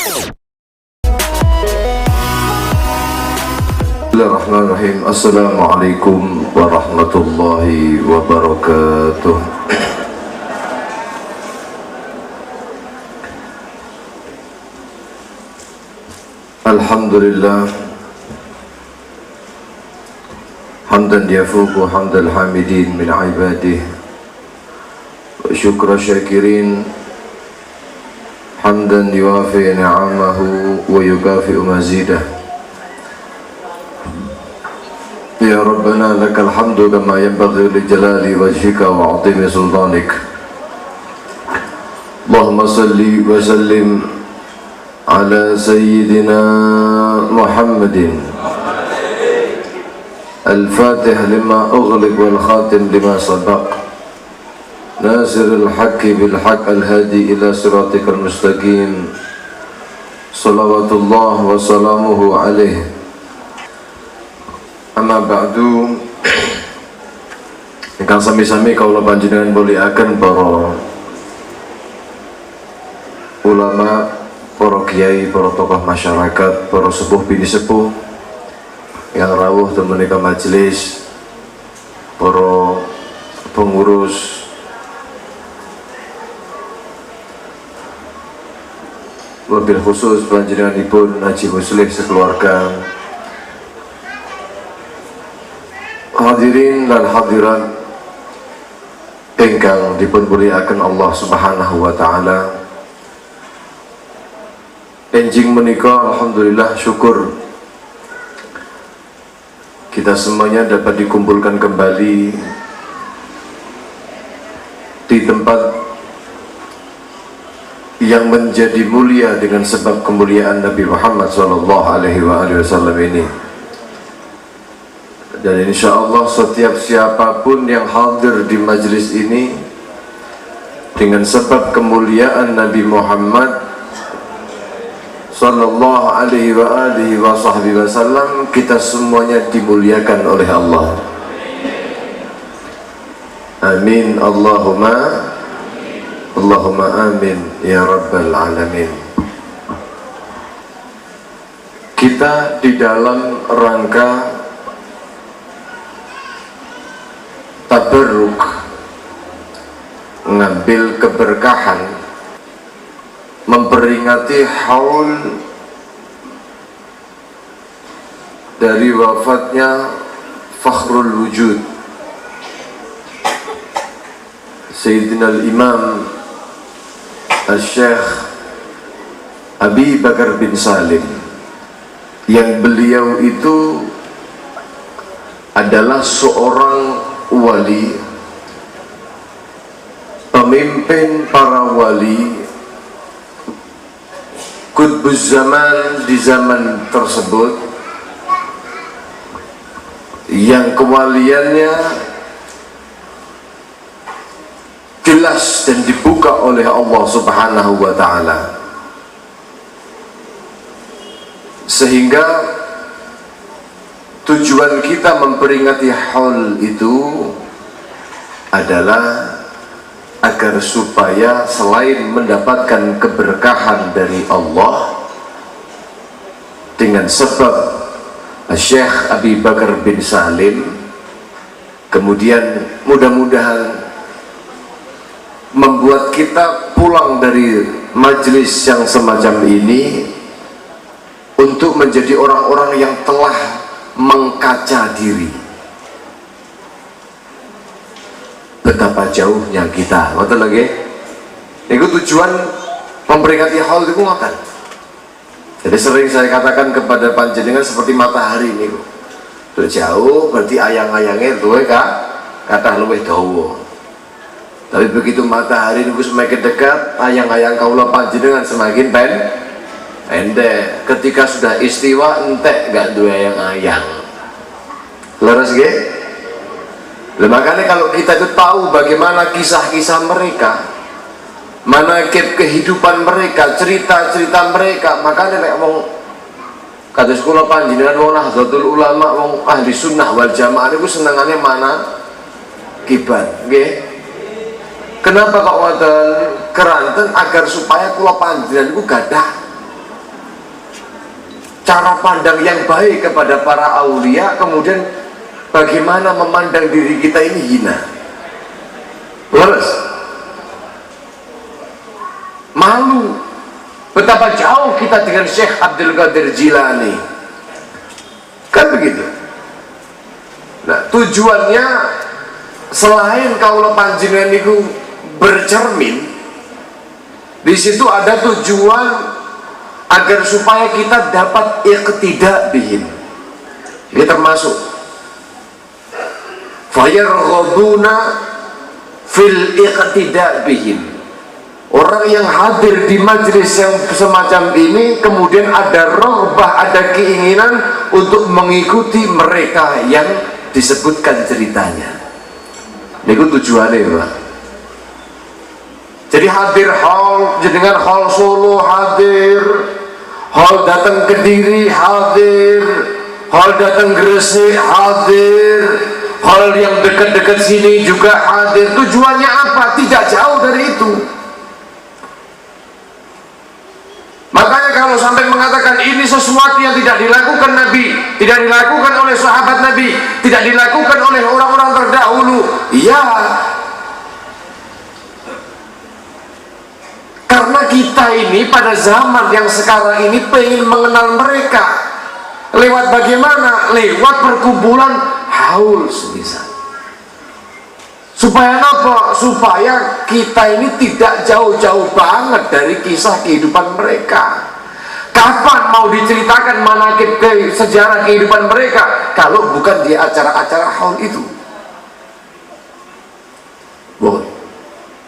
Bismillahirrahmanirrahim. Assalamualaikum warahmatullahi wabarakatuh. Alhamdulillah hamdan yafuqu hamdal hamidin min ibadihi wa syukra syakirin hamdan yuwafi ni'amahu wa yukafi'u mazidah. Ya Rabbana lakal hamdu kama yanbaghi li jalali wajhika wa 'azimi sultanik. Allahumma salli wa sallim ala sayyidina Muhammadin al-fatih lima ughliq wal khatim lima sabaq nasiril haqqi bil haqq al-hadi ila siratikal mustaqim. Salawatullah wa salamuhu alaihi. Amma ba'du, ingkang sami-sami kaula panjenengan mulyakaken para ulama, para kiai, para tokoh masyarakat, para sepuh bini sepuh yang rawuh teng menika majelis, para pengurus, wabil khusus panjenenganipun Haji Muslih sekeluarga, hadirin dan hadirat ingkang dipun mulyakaken Allah Subhanahu wa taala. Enjing menika alhamdulillah syukur kita semuanya dapat dikumpulkan kembali di tempat yang menjadi mulia dengan sebab kemuliaan Nabi Muhammad SAW ini. Dan insya Allah setiap siapapun yang hadir di majlis ini dengan sebab kemuliaan Nabi Muhammad sallallahu alaihi wasallam, kita semuanya dimuliakan oleh Allah. Amin Allahumma amin ya rabbal alamin. Kita di dalam rangka tabarruk, ngambil keberkahan, memperingati haul dari wafatnya Fakhrul Wujud Sayyidina Al-Imam Al-Syekh Abi Bakar bin Salim, yang beliau itu adalah seorang wali, pemimpin para wali, qutbuz zaman di zaman tersebut, yang kewaliannya jelas dan dibuka oleh Allah Subhanahu wa taala, sehingga tujuan kita memperingati haul itu adalah agar supaya selain mendapatkan keberkahan dari Allah dengan sebab Syekh Abi Bakar bin Salim, kemudian mudah-mudahan membuat kita pulang dari majelis yang semacam ini untuk menjadi orang-orang yang telah mengkaca diri. Betapa jauhnya kita. Ngoten lagi. Itu tujuan memperingati haul itu ngoten. Jadi sering saya katakan kepada panjenengan seperti matahari niku. Jauh berarti ayang-ayangnya luwih kathah luwih dawa. Tapi begitu matahari niku semakin dekat, ayang-ayang kaula panjenengan semakin pendek. Ketika sudah istiwa entek gak duwe ayang-ayang. Leres nggih? Makanya kalau kita itu tahu bagaimana kisah-kisah mereka, manakib kehidupan mereka, cerita-cerita mereka, makanya nek wong kados kula panjenengan wong Nahdlatul Ulama, wong ahli sunnah wal jamaah niku senengane mana kibat, nggih. Kenapa kok wonten keranten agar supaya kula panjenengan niku gadah cara pandang yang baik kepada para aulia, kemudian bagaimana memandang diri kita ini hina. Terus malu. Betapa jauh kita dengan Syekh Abdul Qadir Jilani, kan begitu. Nah, tujuannya selain kaulah panjenengan itu bercermin, di situ ada tujuan agar supaya kita dapat iqtida bihim. Ini termasuk fayarghaduna fil iqtida bihim. Orang yang hadir di majelis yang semacam ini kemudian ada rohbah, ada keinginan untuk mengikuti mereka yang disebutkan ceritanya. Ini tujuannya, Pak. Jadi hadir hall, dengan hall Solo hadir, hall datang Kediri hadir, hall datang Gresik hadir, hall yang dekat-dekat sini juga hadir. Tujuannya apa? Tidak jauh dari itu. Makanya kalau sampai mengatakan ini sesuatu yang tidak dilakukan Nabi, tidak dilakukan oleh sahabat Nabi, tidak dilakukan oleh orang-orang terdahulu, ya, karena kita ini pada zaman yang sekarang ini pengen mengenal mereka. Lewat bagaimana? Lewat perkumpulan haul semisal. Supaya apa? Supaya kita ini tidak jauh-jauh banget dari kisah kehidupan mereka. Kapan mau diceritakan manakib sejarah kehidupan mereka kalau bukan di acara-acara haul itu? Boh,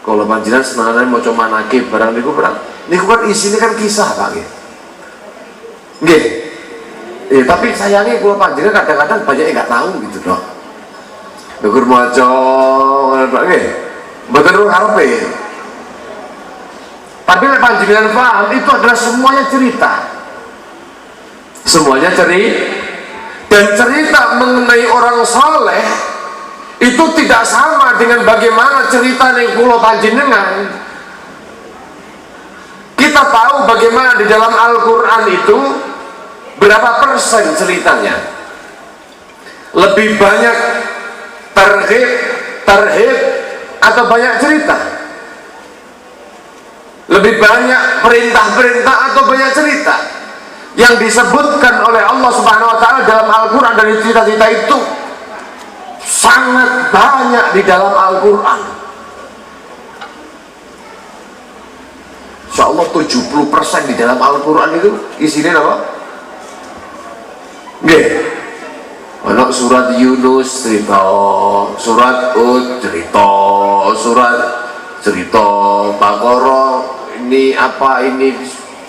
kalau panjenengan senangan mau coba manakib barang niku kan isinya kan kisah, Pak. Nggih. Tapi sayangnya kalau panjenengan kadang-kadang banyak yang nggak tahu gitu dong. Dukur maca nggih. Mboten ro karepe. Tapi nek panjenengan paham itu adalah semuanya cerita. Semuanya dan cerita mengenai orang saleh itu tidak sama dengan bagaimana cerita ning kula panjenengan. Kita tahu bagaimana di dalam Al-Qur'an itu berapa persen ceritanya. Lebih banyak tarhib atau banyak cerita? Lebih banyak perintah-perintah atau banyak cerita? Yang disebutkan oleh Allah Subhanahu wa taala dalam Al-Qur'an dari cerita-cerita itu sangat banyak di dalam Al-Qur'an. Insyaallah 70% di dalam Al-Qur'an itu isinya apa? Nggih. Ono surat Yunus cerita, surat Hud cerita, surat cerita Baqarah ini apa ini.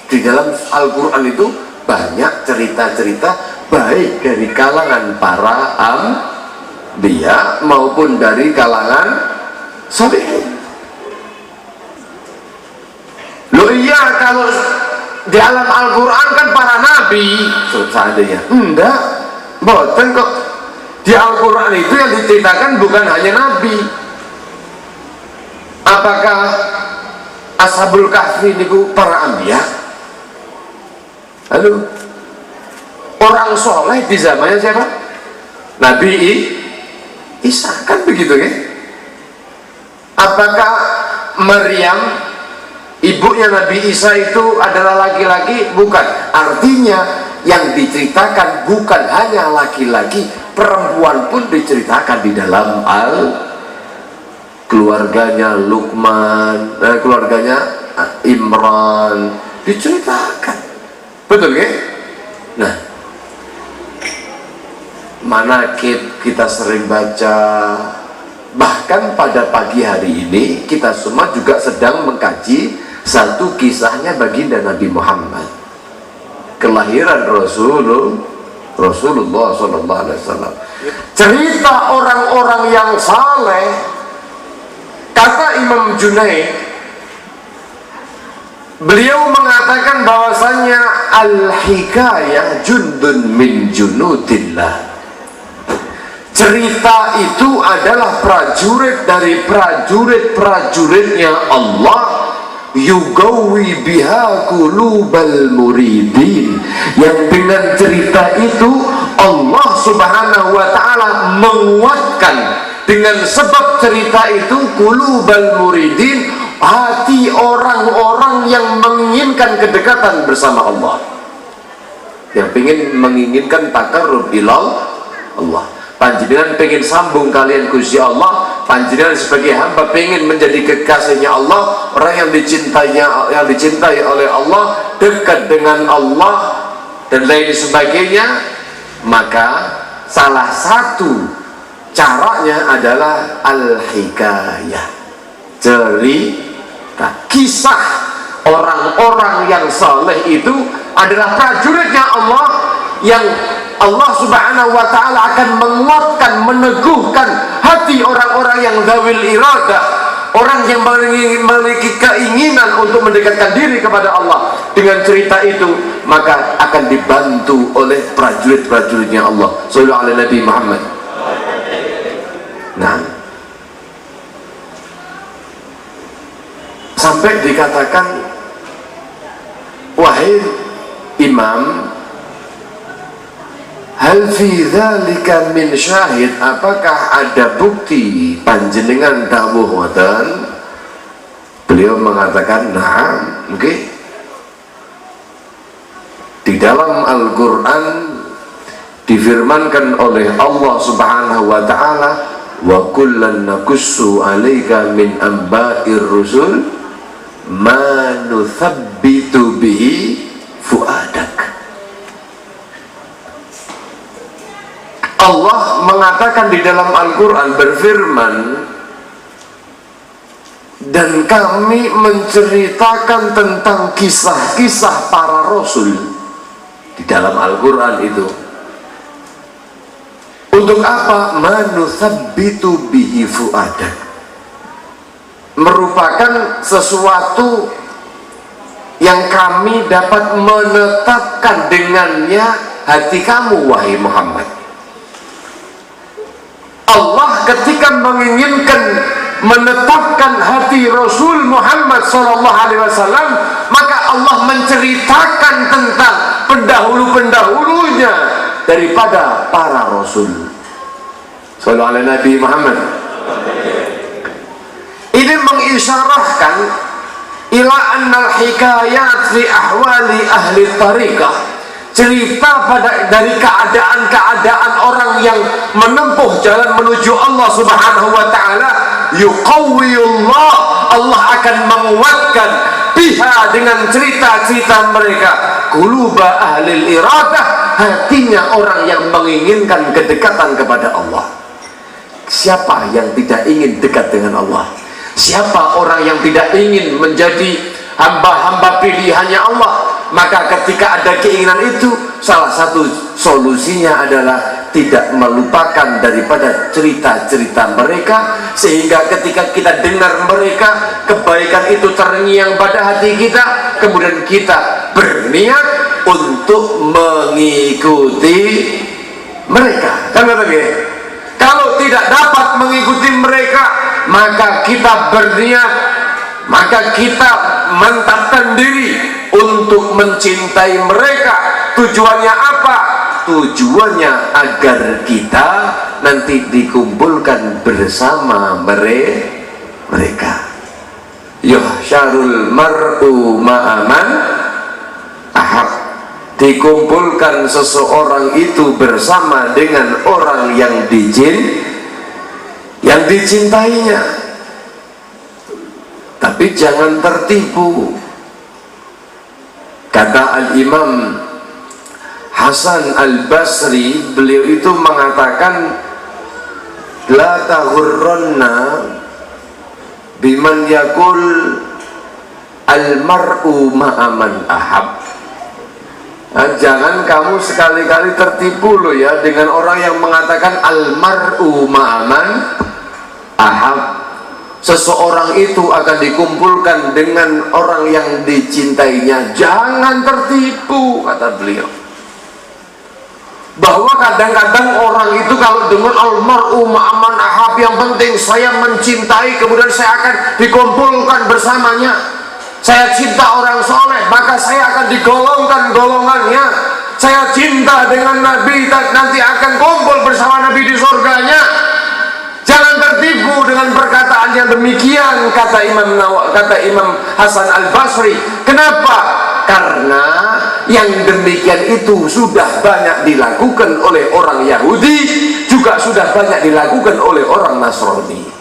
Di dalam Al-Qur'an itu banyak cerita-cerita baik dari kalangan para anbiya maupun dari kalangan salihin. Loh iya, kalau di dalam Al-Qur'an kan para nabi seandainya enggak. Boten kok. Di Al-Quran itu yang diceritakan bukan hanya Nabi. Apakah Ashabul Kahfi niku para anbiya? Halo, orang soleh di zamannya siapa? Nabi Isa, kan begitu kan? Apakah Maryam ibunya Nabi Isa itu adalah laki-laki? Bukan. Artinya yang diceritakan bukan hanya laki-laki, perempuan pun diceritakan di dalam keluarganya Luqman, keluarganya Imran diceritakan. Betul kan? Nah, manakib kita sering baca, bahkan pada pagi hari ini kita semua juga sedang mengkaji satu kisahnya baginda Nabi Muhammad, kelahiran Rasulullah SAW. Cerita orang-orang yang saleh. Kata Imam Junaid, beliau mengatakan bahwasannya al-hikayah jundun min junudillah. Cerita itu adalah prajurit dari prajurit-prajuritnya Allah yugawi biha qulubal muridin, yang dengan cerita itu Allah subhanahu wa ta'ala menguatkan dengan sebab cerita itu qulubal muridin, hati orang-orang yang menginginkan kedekatan bersama Allah, yang menginginkan takarrub ilal Allah. Panjenengan pengen sambung kalian Gusti Allah, panjenengan sebagai hamba pengen menjadi kekasihnya Allah, orang yang dicintai oleh Allah, dekat dengan Allah dan lain sebagainya, maka salah satu caranya adalah al-hikayah, cerita kisah orang-orang yang saleh itu adalah prajuritnya Allah, yang Allah subhanahu wa ta'ala akan menguatkan, meneguhkan hati orang-orang yang zawil iradah, orang yang memiliki keinginan untuk mendekatkan diri kepada Allah. Dengan cerita itu maka akan dibantu oleh prajurit-prajuritnya Allah. Sallallahu alaihi Nabi Muhammad. Nah, sampai dikatakan, wahai Imam, hal fi dzalika min syahid, apakah ada bukti panjenengan dawuh ngoten? Beliau mengatakan, nah, okay. Di dalam Al-Quran difirmankan oleh Allah subhanahu wa ta'ala, wa kullan nakussu alaika min amba'ir rusul ma nuthabbitu bihi fuadak. Allah mengatakan di dalam Al-Quran, berfirman, dan kami menceritakan tentang kisah-kisah para rasul di dalam Al-Quran itu. Untuk apa? Manuthabbitu bihi fuadak, merupakan sesuatu yang kami dapat menetapkan dengannya hati kamu, wahai Muhammad. Allah ketika menginginkan menetapkan hati Rasul Muhammad SAW, maka Allah menceritakan tentang pendahulu-pendahulunya daripada para Rasul. Sallallahu alaihi Nabi Muhammad. Ini mengisyarahkan ila annal hikayat fi ahwali ahli tariqah, cerita dari keadaan-keadaan orang yang menempuh jalan menuju Allah subhanahu wa ta'ala, yuqawwiyullah, Allah akan menguatkan biha, dengan cerita-cerita mereka, quluba ahlil iradah, hatinya orang yang menginginkan kedekatan kepada Allah. Siapa yang tidak ingin dekat dengan Allah? Siapa orang yang tidak ingin menjadi hamba-hamba pilihannya Allah? Maka ketika ada keinginan itu, salah satu solusinya adalah tidak melupakan daripada cerita-cerita mereka, sehingga ketika kita dengar mereka, kebaikan itu terngiang pada hati kita, kemudian kita berniat untuk mengikuti mereka. Kan begitu? Kalau tidak dapat mengikuti mereka, maka kita berniat, maka kita mantapkan diri untuk mencintai mereka. Tujuannya apa? Tujuannya agar kita nanti dikumpulkan bersama mereka. Yuhsyarul mar'u ma'aman ahab, dikumpulkan seseorang itu bersama dengan orang yang dicintainya. Tapi jangan tertipu. Kata Al-Imam Hasan Al-Basri, beliau itu mengatakan, la taghurranna biman yakul al-mar'u ma'aman ahab. Nah, jangan kamu sekali-kali tertipu loh ya dengan orang yang mengatakan al-mar'u ma'aman ahab. Seseorang itu akan dikumpulkan dengan orang yang dicintainya. Jangan tertipu, kata beliau. Bahwa kadang-kadang orang itu kalau dengar al-mar'u ma'aman ahab, yang penting saya mencintai, kemudian saya akan dikumpulkan bersamanya. Saya cinta orang soleh, maka saya akan digolongkan golongannya. Saya cinta dengan Nabi, nanti akan kumpul bersama Nabi di surganya. Jangan tertipu dengan perkataan yang demikian, kata Imam Hasan Al-Basri. Kenapa? Karena yang demikian itu sudah banyak dilakukan oleh orang Yahudi, juga sudah banyak dilakukan oleh orang Nasrani.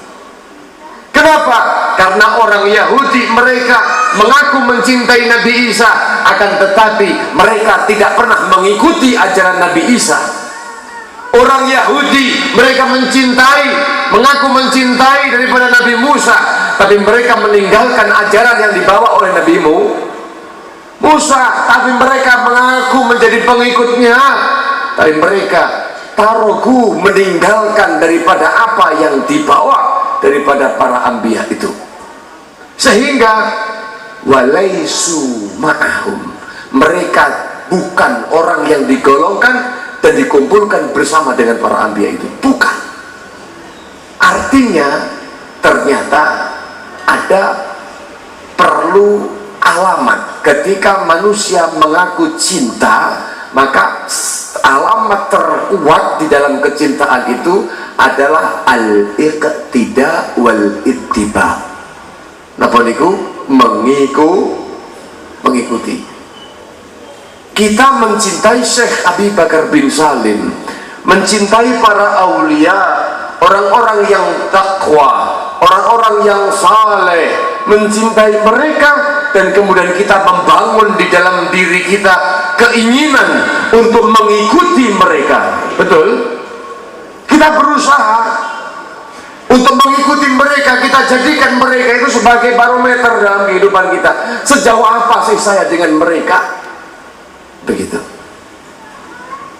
Kenapa? Karena orang Yahudi mereka mengaku mencintai Nabi Isa, akan tetapi mereka tidak pernah mengikuti ajaran Nabi Isa. Orang Yahudi mereka mengaku mencintai daripada Nabi Musa, tapi mereka meninggalkan ajaran yang dibawa oleh Nabi Musa. Tapi mereka mengaku menjadi pengikutnya, tapi mereka tarogu, meninggalkan daripada apa yang dibawa daripada para anbiya itu, sehingga walaisu ma'ahum, mereka bukan orang yang digolongkan dan dikumpulkan bersama dengan para anbiya itu, bukan. Artinya ternyata ada perlu alamat. Ketika manusia mengaku cinta, maka alamat terkuat di dalam kecintaan itu adalah al-iqtida wal ittiba. Napa niku? Mengikuti. Kita mencintai Syekh Abi Bakar bin Salim, mencintai para aulia, orang-orang yang takwa, orang-orang yang saleh, mencintai mereka, dan kemudian kita membangun di dalam diri kita keinginan untuk mengikuti mereka. Betul? Kita berusaha untuk mengikuti mereka, kita jadikan mereka itu sebagai barometer dalam kehidupan kita. Sejauh apa sih saya dengan mereka? Begitu.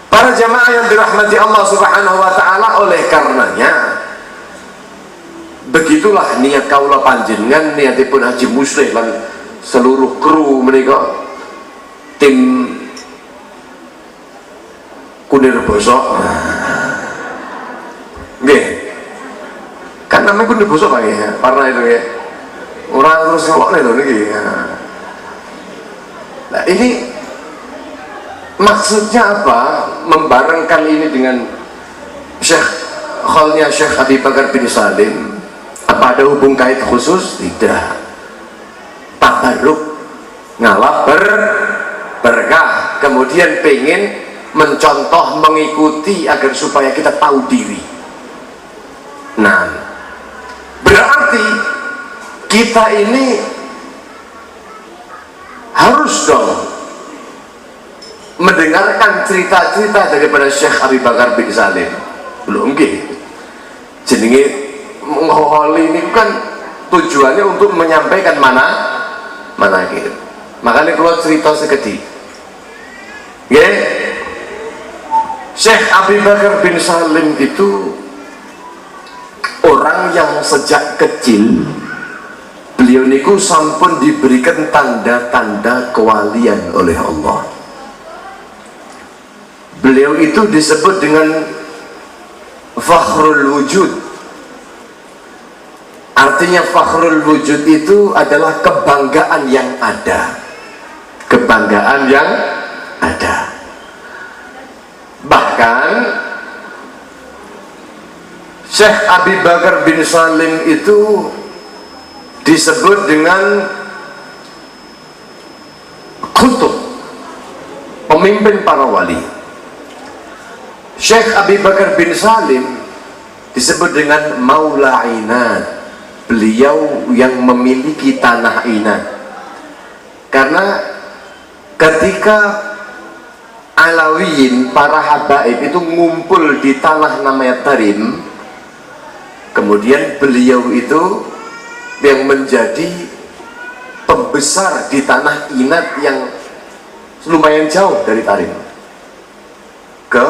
Para jamaah yang dirahmati Allah Subhanahu wa taala, oleh karenanya begitulah niat kaula panjenengan, niatipun Haji Muslih lan seluruh kru menika tim Kunir Bosok. Nggih. Kan namanya Kunir Bosok Pak ya, warna itu ya. Ora terus ngokne lho niki. Nah, ini maksudnya apa? Membarengkan ini dengan kholnya Syekh Abi Bakar bin Salim. Apa ada hubung kait khusus? Tidak. Tabarruk, ngalap berkah, kemudian pengen mencontoh, mengikuti agar supaya kita tahu diri. Nah, berarti kita ini harus dong mendengarkan cerita-cerita daripada Syekh Abi Bakar bin Salim. Belum nggih. Jenenge mengholi ini kan tujuannya untuk menyampaikan manakib. Makanya kalau cerita sekedip, nggih, Syekh Abi Bakar bin Salim itu orang yang sejak kecil beliau niku sampun diberikan tanda-tanda kewalian oleh Allah. Beliau itu disebut dengan Fakhrul Wujud. Artinya Fakhrul Wujud itu adalah kebanggaan yang ada. Kebanggaan yang ada. Bahkan Syekh Abi Bakar bin Salim itu disebut dengan kutub, pemimpin para wali. Syekh Abi Bakar bin Salim disebut dengan Maula Inad, beliau yang memiliki tanah Inad. Karena ketika Alawiyin, para habaib itu ngumpul di tanah namanya Tarim, kemudian beliau itu yang menjadi pembesar di tanah Inad yang lumayan jauh dari Tarim ke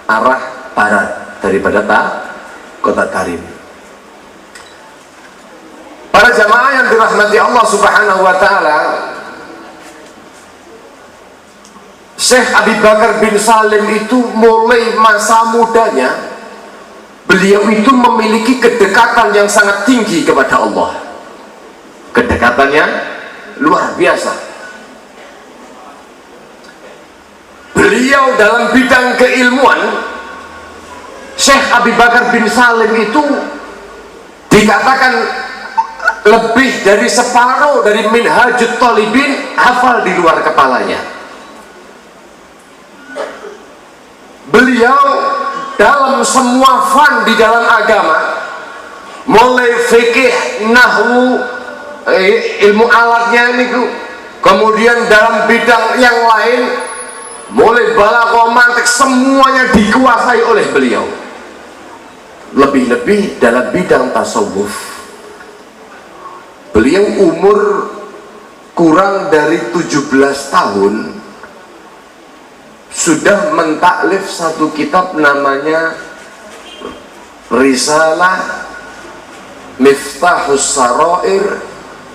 arah barat daripada kota Tarim. Para jamaah yang dirahmati Allah Subhanahu wa taala, Syekh Abi Bakar bin Salim itu mulai masa mudanya beliau itu memiliki kedekatan yang sangat tinggi kepada Allah. Kedekatannya luar biasa. Beliau dalam bidang keilmuan, Syekh Abi Bakar bin Salim itu dikatakan lebih dari separuh dari Minhajut Thalibin hafal di luar kepalanya. Beliau dalam semua fan di dalam agama, mulai fikih, nahwu, ilmu alatnya ini, kemudian dalam bidang yang lain, mulai balaghah, mantik, semuanya dikuasai oleh beliau. Lebih-lebih dalam bidang tasawuf, beliau umur kurang dari 17 tahun sudah mentaklif satu kitab namanya Risalah Miftahus Sarair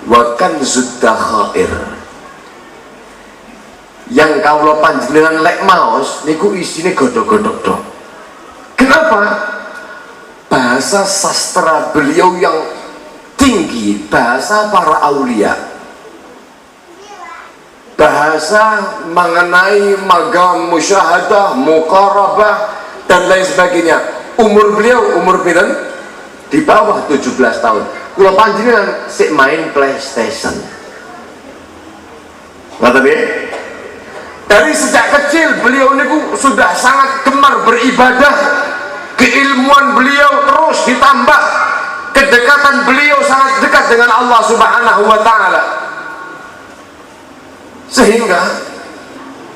wa Kanzud Dakhair, yang kalau panjenengan lek maos niku isine godhog-godhog dok. Kenapa? Bahasa sastra beliau yang tinggi, bahasa para aulia, bahasa mengenai magam musyahadah, muqarabah dan lain sebagainya. Umur beliau umur pinten? Di bawah 17 tahun. Kula panjenengan sik main PlayStation. Ngoten nggih? Dari sejak kecil beliau niku sudah sangat gemar beribadah. Keilmuan beliau terus ditambah, kedekatan beliau sangat dekat dengan Allah Subhanahu wa ta'ala, sehingga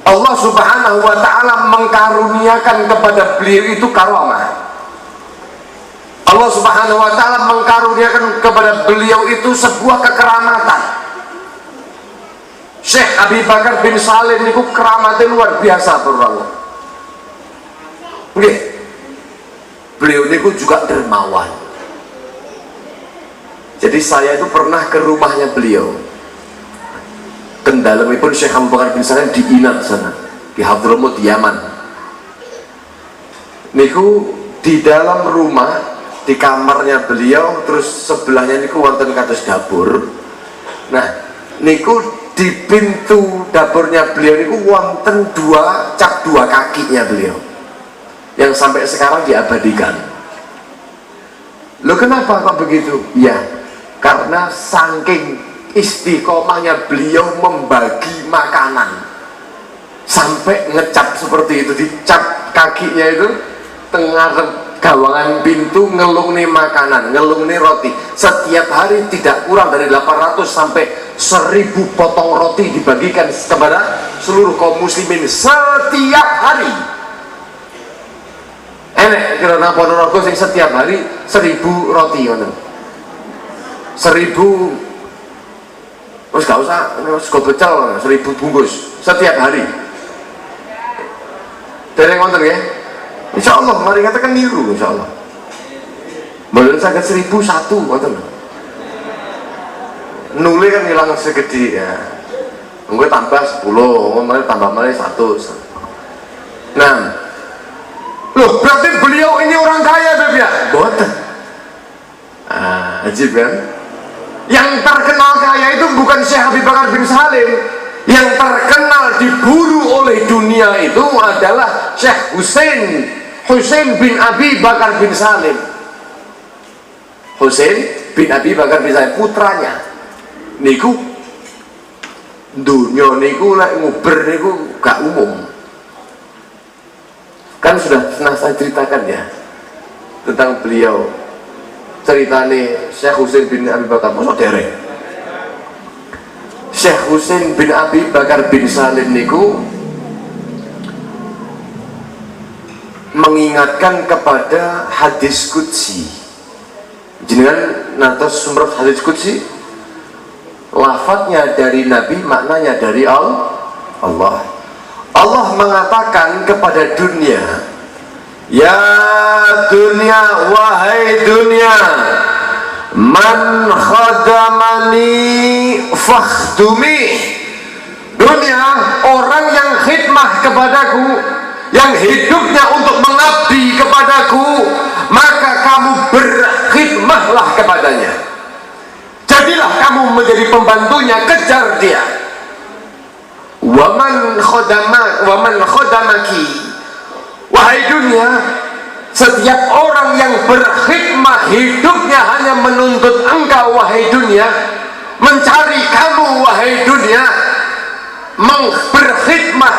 Allah Subhanahu wa ta'ala mengkaruniakan kepada beliau itu karamah. Allah Subhanahu wa ta'ala mengkaruniakan kepada beliau itu sebuah kekeramatan. Syekh Abi Bakar bin Salim itu keramatnya luar biasa, bro. Oke. Beliau ini juga dermawan. Jadi saya itu pernah ke rumahnya beliau. Kendalami pun Syekh Abu Bakar bin Salim di Inat sana, di Hadramut Yaman. Niku di dalam rumah, di kamarnya beliau, terus sebelahnya niku wonten kados dapur. Nah, niku di pintu dapurnya beliau niku wonten cap dua kakinya beliau, yang sampai sekarang diabadikan. Loh, kenapa kok begitu? Ya, karena saking istiqomahnya beliau membagi makanan, sampai ngecap seperti itu, dicap kakinya itu tengah gawangan pintu, ngelung nih makanan, ngelung nih roti. Setiap hari tidak kurang dari 800 sampai 1000 potong roti dibagikan kepada seluruh kaum muslimin setiap hari. Enek kira-kira Ponorogo sing setiap hari 1000 roti, ngoten. 1000, terus gak usah sego pecel, 1000 bungkus setiap hari. Dereng wonten ya? Insya Allah, mari katakan niru, insya Allah. Mboten saged 1001, ngoten. Nule kan hilang segede ya. Mungkin tambah 10, mungkin tambah malih 100. Nah, loh, berarti beliau ini orang kaya, Beb ya? Boten. Ajib kan? Yang terkenal kaya itu bukan Syekh Abi Bakar bin Salim. Yang terkenal diburu oleh dunia itu adalah Syekh Husain bin Abi Bakar bin Salim. Husain bin Abi Bakar bin Salim, putranya. Niku dunia niku lek nguber niku gak umum. Kan sudah pernah saya ceritakan ya tentang beliau, ceritane Syekh Husain bin Abi Bakar, masa dereng. Syekh Husain bin Abi Bakar bin Salim niku mengingatkan kepada hadis qudsi. Jenengan nantos sumber hadis qudsi, lafadznya dari Nabi, maknanya dari Allah. Allah mengatakan kepada dunia, ya dunia, wahai dunia, man khadamani fakhdumi. Dunia, orang yang khidmah kepadaku, yang hidupnya untuk mengabdi kepadaku, maka kamu berkhidmahlah kepadanya. Jadilah kamu kamu menjadi pembantunya, kejar dia. Waman khodamaki, wahai dunia, setiap orang yang berkhidmah hidupnya hanya menuntut engkau wahai dunia, mencari kamu wahai dunia, berkhidmah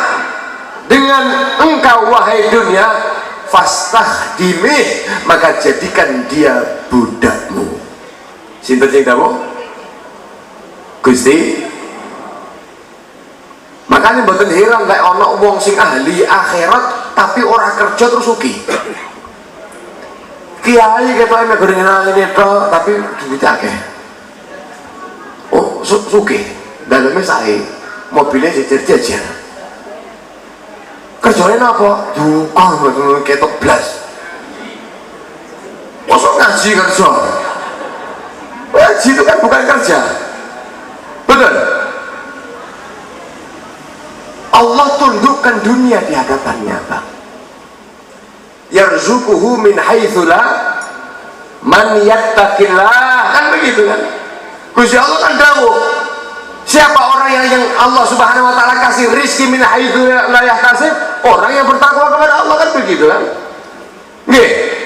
dengan engkau wahai dunia, fastahdimih, maka jadikan dia budakmu. Sinten sing dawuh? Gusti. Makanya mboten heran kayak ana wong sing ahli akhirat tapi ora kerja terus sugih. Kiai ketoke mek goreng ngene tok tapi duwite akeh. Oh, sugih. Daleme sae, mobilnya jejer-jejer. Kerjane napa? Duka mboten ketok blas. Mosok ngaji kerja. Ngaji itu kan bukan kerja. Betul? Allah tundukkan dunia di hadapannya, Bang. Yarzuquhu min haitsu la man yattaqillah, kan begitu kan? Gusti Allah kan dawuh, siapa orang yang Allah Subhanahu wa taala kasih rizki min haitsu la yahtasib, orang yang bertakwa kepada Allah, kan begitu kan? Nggih.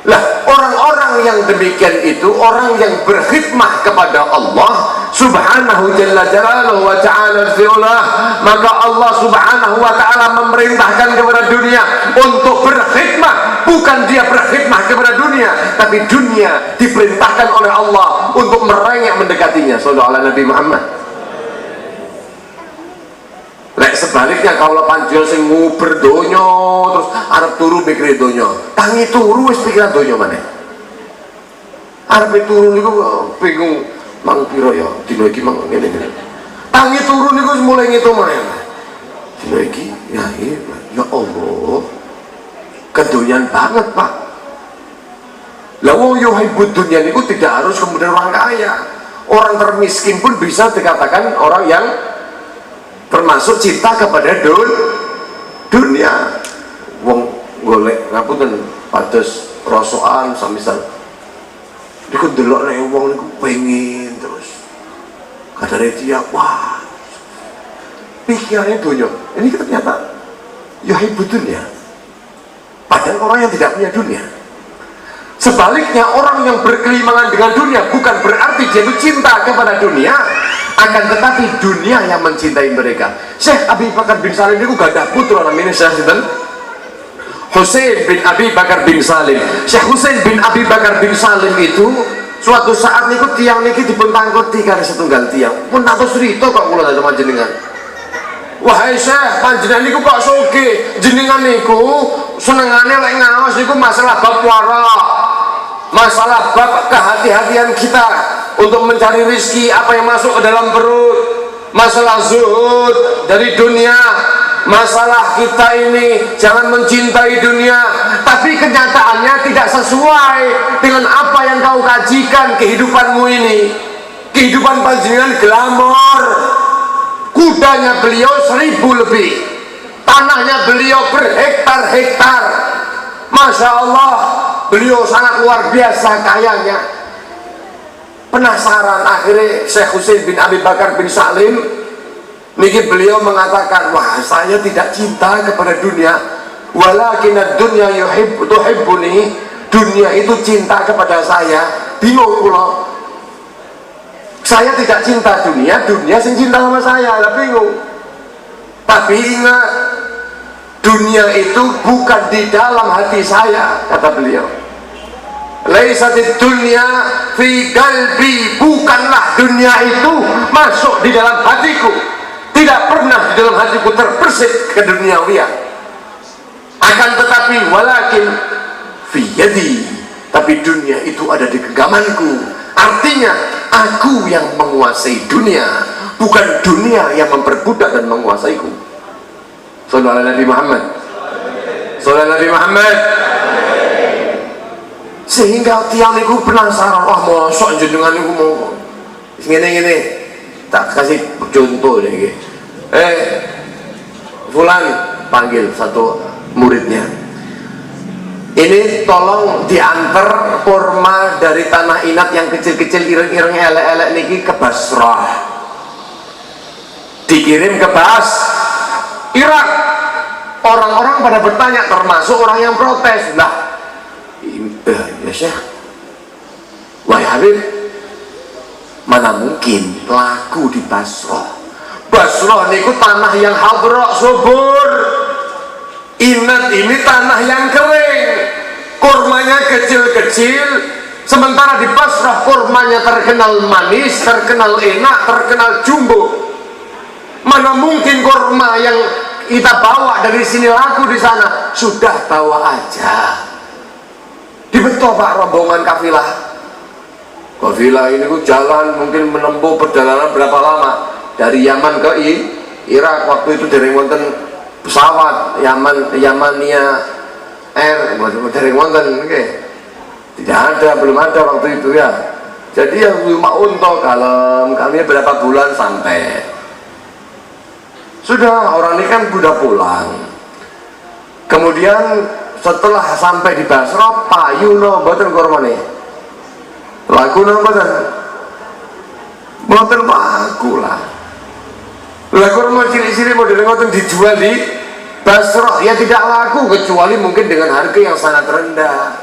Lah, orang-orang yang demikian itu orang yang berkhidmah kepada Allah Subhanahu jalla jalaluhu wa ta'ala fi'ulah, maka Allah Subhanahu wa ta'ala memerintahkan kepada dunia untuk berkhidmah. Bukan dia berkhidmah kepada dunia, tapi dunia diperintahkan oleh Allah untuk merengek mendekatinya. Sallallahu alaihi Nabi Muhammad. Lek sebaliknya kalau panjenengan sing nguber donya terus arep turu mikir donya, tangi turu wis pikiran donya maneh. Arep turu niku bingung mang piro ya dina iki mang ngene-ngene. Tangi turu niku wis mulai ngitung maneh. Dina iki ya Allah. Kedonyan banget, Pak. Lah wong yo hibud dunia niku tidak harus kemudian orang kaya. Orang termiskin pun bisa dikatakan orang yang termasuk cinta kepada dunia. Wong golek ngapunten pados rosokan samisal niku ndelok nek wong niku pengen terus kadare dia wah pikirannya dunia. Ini ternyata yuhibbu dunya, padahal orang yang tidak punya dunia. Sebaliknya orang yang berkelimangan dengan dunia bukan berarti dia itu cinta kepada dunia, akan tetapi dunia yang mencintai mereka. Syekh Abi Bakar bin Salim itu gak ada putra namanya Syekh Husain bin Abi Bakar bin Salim. Syekh Husain bin Abi Bakar bin Salim itu suatu saat niku tiang niki dipentangkoti kali setunggal tiang. Pun atus cerita kok kula dalem panjenengan. Wahai Syekh, panjenengan niku kok sugih, jenengan niku senengane lek ngaos niku masalah bab wara. Masalah bab kehati-hatian kita untuk mencari rizki apa yang masuk ke dalam perut, masalah zuhud dari dunia, masalah kita ini jangan mencintai dunia, tapi kenyataannya tidak sesuai dengan apa yang kau kajikan. Kehidupanmu ini, kehidupan panjenengan glamor, kudanya beliau 1000 lebih, tanahnya beliau berhektar-hektar, Masya Allah, beliau sangat luar biasa kayanya. Penasaran akhirnya Syekh Husain bin Abi Bakar bin Salim niki beliau mengatakan, wah saya tidak cinta kepada dunia, walakin ad-dunya tuhibbuni, dunia itu cinta kepada saya. Bingung kula, saya tidak cinta dunia, dunia sing cinta sama saya, lah bingung. Tapi ingat, dunia itu bukan di dalam hati saya, kata beliau. Laisatid dunya fi qalbi, bukanlah dunia itu masuk di dalam hatiku, tidak pernah di dalam hatiku terbersit ke duniawian. Akan tetapi walakin fi yadi, tapi dunia itu ada di genggamanku. Artinya aku yang menguasai dunia, bukan dunia yang memperbudak dan menguasaiku. Sallallahu alaihi Muhammad. Sallallahu alaihi Muhammad. Sehingga tiang niku penasaran, wah mosok jenengan niku mau ngene-ngene. Tak kasih contoh nih. Fulan panggil satu muridnya. ini tolong diantar kurma dari tanah Inat yang kecil-kecil ireng-ireng elek-elek niki ke Basrah, dikirim ke Irak. Orang-orang pada bertanya, termasuk orang yang protes, nah ya Syekh, wahai Habib, mana mungkin laku di Basrah? Basrah niku tanah yang hadrak subur, Inat ini tanah yang kering, kurmanya kecil-kecil. Sementara di Basrah kurmanya terkenal manis, terkenal enak, terkenal jumbo. Mana mungkin kurma yang kita bawa dari sini laku di sana? Sudah bawa aja. Dibetul Pak rombongan kafilah. Kafilah ini jalan mungkin menempuh perjalanan berapa lama? Dari Yaman ke Irak. Waktu itu dari wonten pesawat Yamania Air, dari wonten, tidak ada, belum ada waktu itu ya. Jadi yang cuma untuk kalem, kami berapa bulan sampai. Sudah, orang ini kan sudah pulang. Kemudian setelah sampai di Basrah, payu no mboten kurmane. Laku no mboten. Mboten laku lah. Lah kurma cilik-cilik model ngoten dijual di Basrah ya tidak laku, kecuali mungkin dengan harga yang sangat rendah.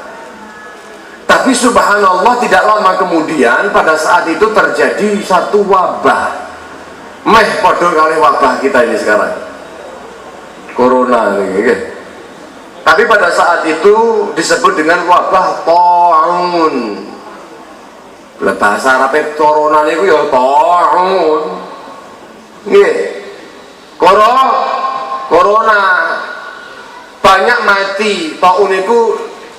Tapi subhanallah, tidak lama kemudian pada saat itu terjadi satu wabah. Meh padha kali wabah kita ini sekarang, corona ini, tapi pada saat itu disebut dengan wabah ta'un. Bahasa Arabnya corona itu ya ta'un, corona banyak mati. Ta'un itu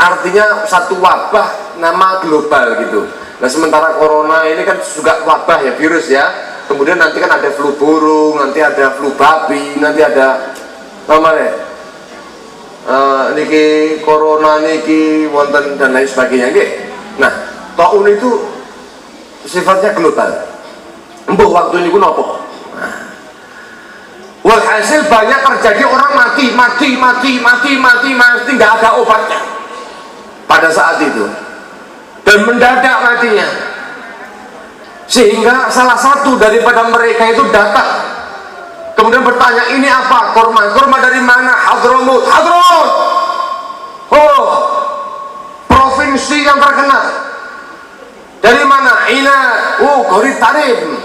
artinya satu wabah, nama global gitu. Nah sementara corona ini kan juga wabah ya, virus ya. Kemudian nanti kan ada flu burung, nanti ada flu babi, nanti ada namanya niki corona niki wonten dan lain sebagainya. Nah, taun itu sifatnya global. Mbah waktu ini nopo. Walhasil banyak terjadi orang mati, nggak ada obatnya pada saat itu, dan mendadak matinya. Sehingga salah satu daripada mereka itu datang, kemudian bertanya, ini apa? Kurma dari mana? Hadramut. Oh, provinsi yang terkenal. Dari mana? Inat. Oh, Gori Tarim,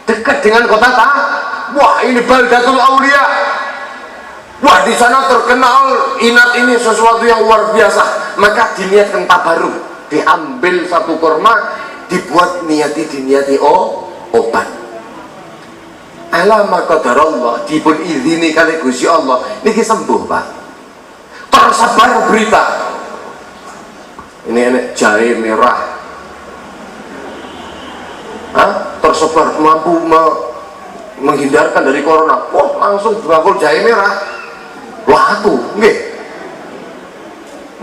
dekat dengan kota Wah, ini Baldatul Aulia. Wah, di sana terkenal Inat ini sesuatu yang luar biasa. Maka diniatkan tabaruk, diambil satu kurma, dibuat diniati obat. Alama qadarallah, dipun izini kali Gusti Allah niki sembuh Pak. Tersebar berita ini jahe merah, tersebar mampu menghindarkan dari corona. Wah, langsung bakul jahe merah laku, nggih.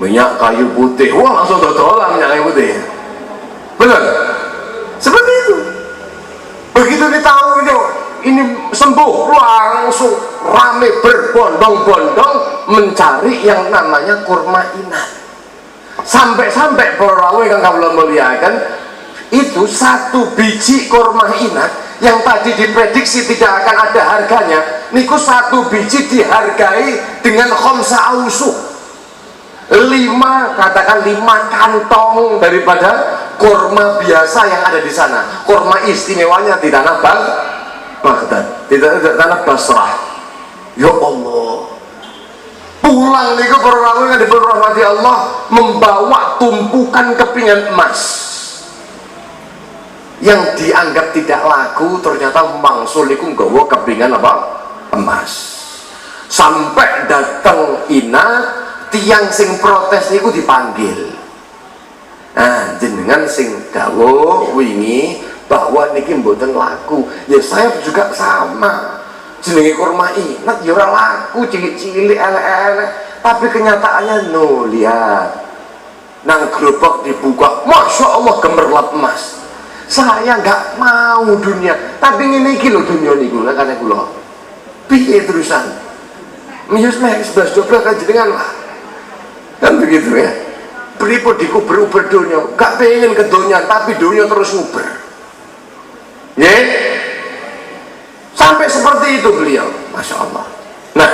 Minyak kayu putih, wah langsung dodolan minyak kayu putih. Benar? Seperti itu. Begitu ditahu ini sembuh, langsung rame berbondong-bondong mencari yang namanya kurma Inat. Sampai-sampai para rawuh yang kawula muliakan, itu satu biji kurma Inat yang tadi diprediksi tidak akan ada harganya, niku satu biji dihargai dengan khamsa ausuk. 5 kantong daripada kurma biasa yang ada di sana. Kurma istimewanya di tanah Baghdad, di tanah Basrah. Ya Allah, pulang niku para rawuh yang dirahmati Allah membawa tumpukan kepingan emas yang dianggap tidak laku, ternyata mangsul niku nggawa kepingan apa? Emas. Sampai datang Inat, tiang sing protes niku dipanggil. Nah, jenengan sing dawuh wingi bahwa niki mboten laku. Ya saya juga sama. Jenenge kurma Inat ya ora laku, cilik-cilik elek-elek, tapi kenyataannya lihat. Nang gerobak dibuka, Masya Allah gemerlap emas. Saya nggak mau dunia, tapi ngene iki lho dunia niku lha kene kula. Piye terusan? Miyos mek 11 12 kan jenengan lah. Kan begitu ya. Beliau dikuber-uber dunia, gak pengen ke dunia, tapi dunia terus nguber. Ya, sampai seperti itu beliau, masya Allah. Nah,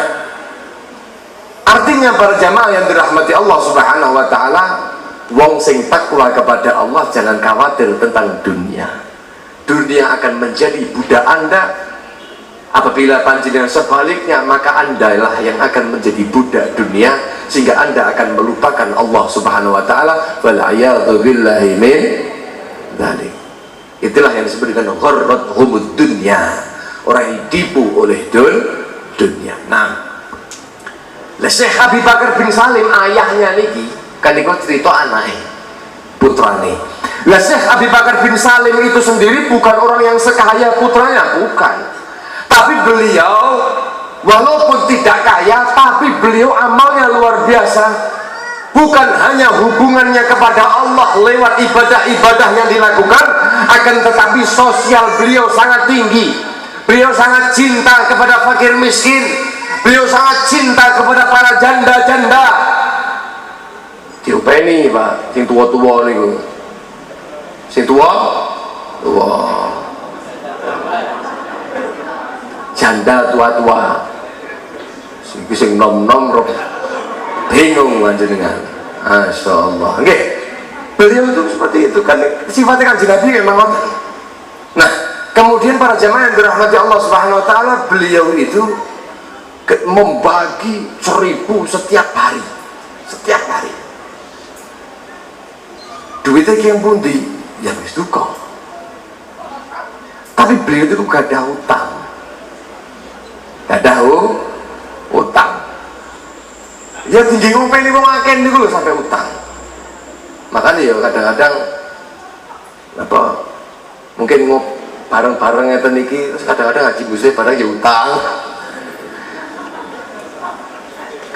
artinya para jamaah yang dirahmati Allah Subhanahu Wa Taala, wong sing takwa kepada Allah jangan khawatir tentang dunia. Dunia akan menjadi budak Anda. Apabila panjenengan sebaliknya, maka Anda lah yang akan menjadi budak dunia, sehingga Anda akan melupakan Allah Subhanahu Wa Taala. Wal'iyadzu billahi min dzalik. Itulah yang disebut dengan gharrathumud dunya, orang yang ditipu oleh dunia. Nah, Syekh Abi Bakar bin Salim ayahnya niki kan niku cerita anake putrane. Lah Syekh Abi Bakar bin Salim itu sendiri bukan orang yang sekaya putranya, bukan. Tapi beliau walaupun tidak kaya, tapi beliau amalnya luar biasa. Bukan hanya hubungannya kepada Allah lewat ibadah-ibadah yang dilakukan, akan tetapi sosial beliau sangat tinggi. Beliau sangat cinta kepada fakir miskin. Beliau sangat cinta kepada para janda-janda. Diopeni Pak, sing tua-tua niku. Sing tua? Janda tua-tua. Sing nom-nom roh bingung panjenengan. Masyaallah. Nggih. Beliau itu seperti itu kan. Sifatnya kan Nabi memang ngoten. Nah, kemudian para jamaah yang dirahmati Allah Subhanahu Wa Taala, beliau itu membagi 1000 setiap hari. Setiap hari. Duitnya yang pundi? Ya wis duka. Tapi beliau itu gak ada utang. Gak ada utang. Ya tinggi ngopeni wong akeh niku lho sampai utang. Makanya ya kadang-kadang apa mungkin bareng-bareng ngeten iki, terus kadang-kadang ngaji musik bareng ya utang.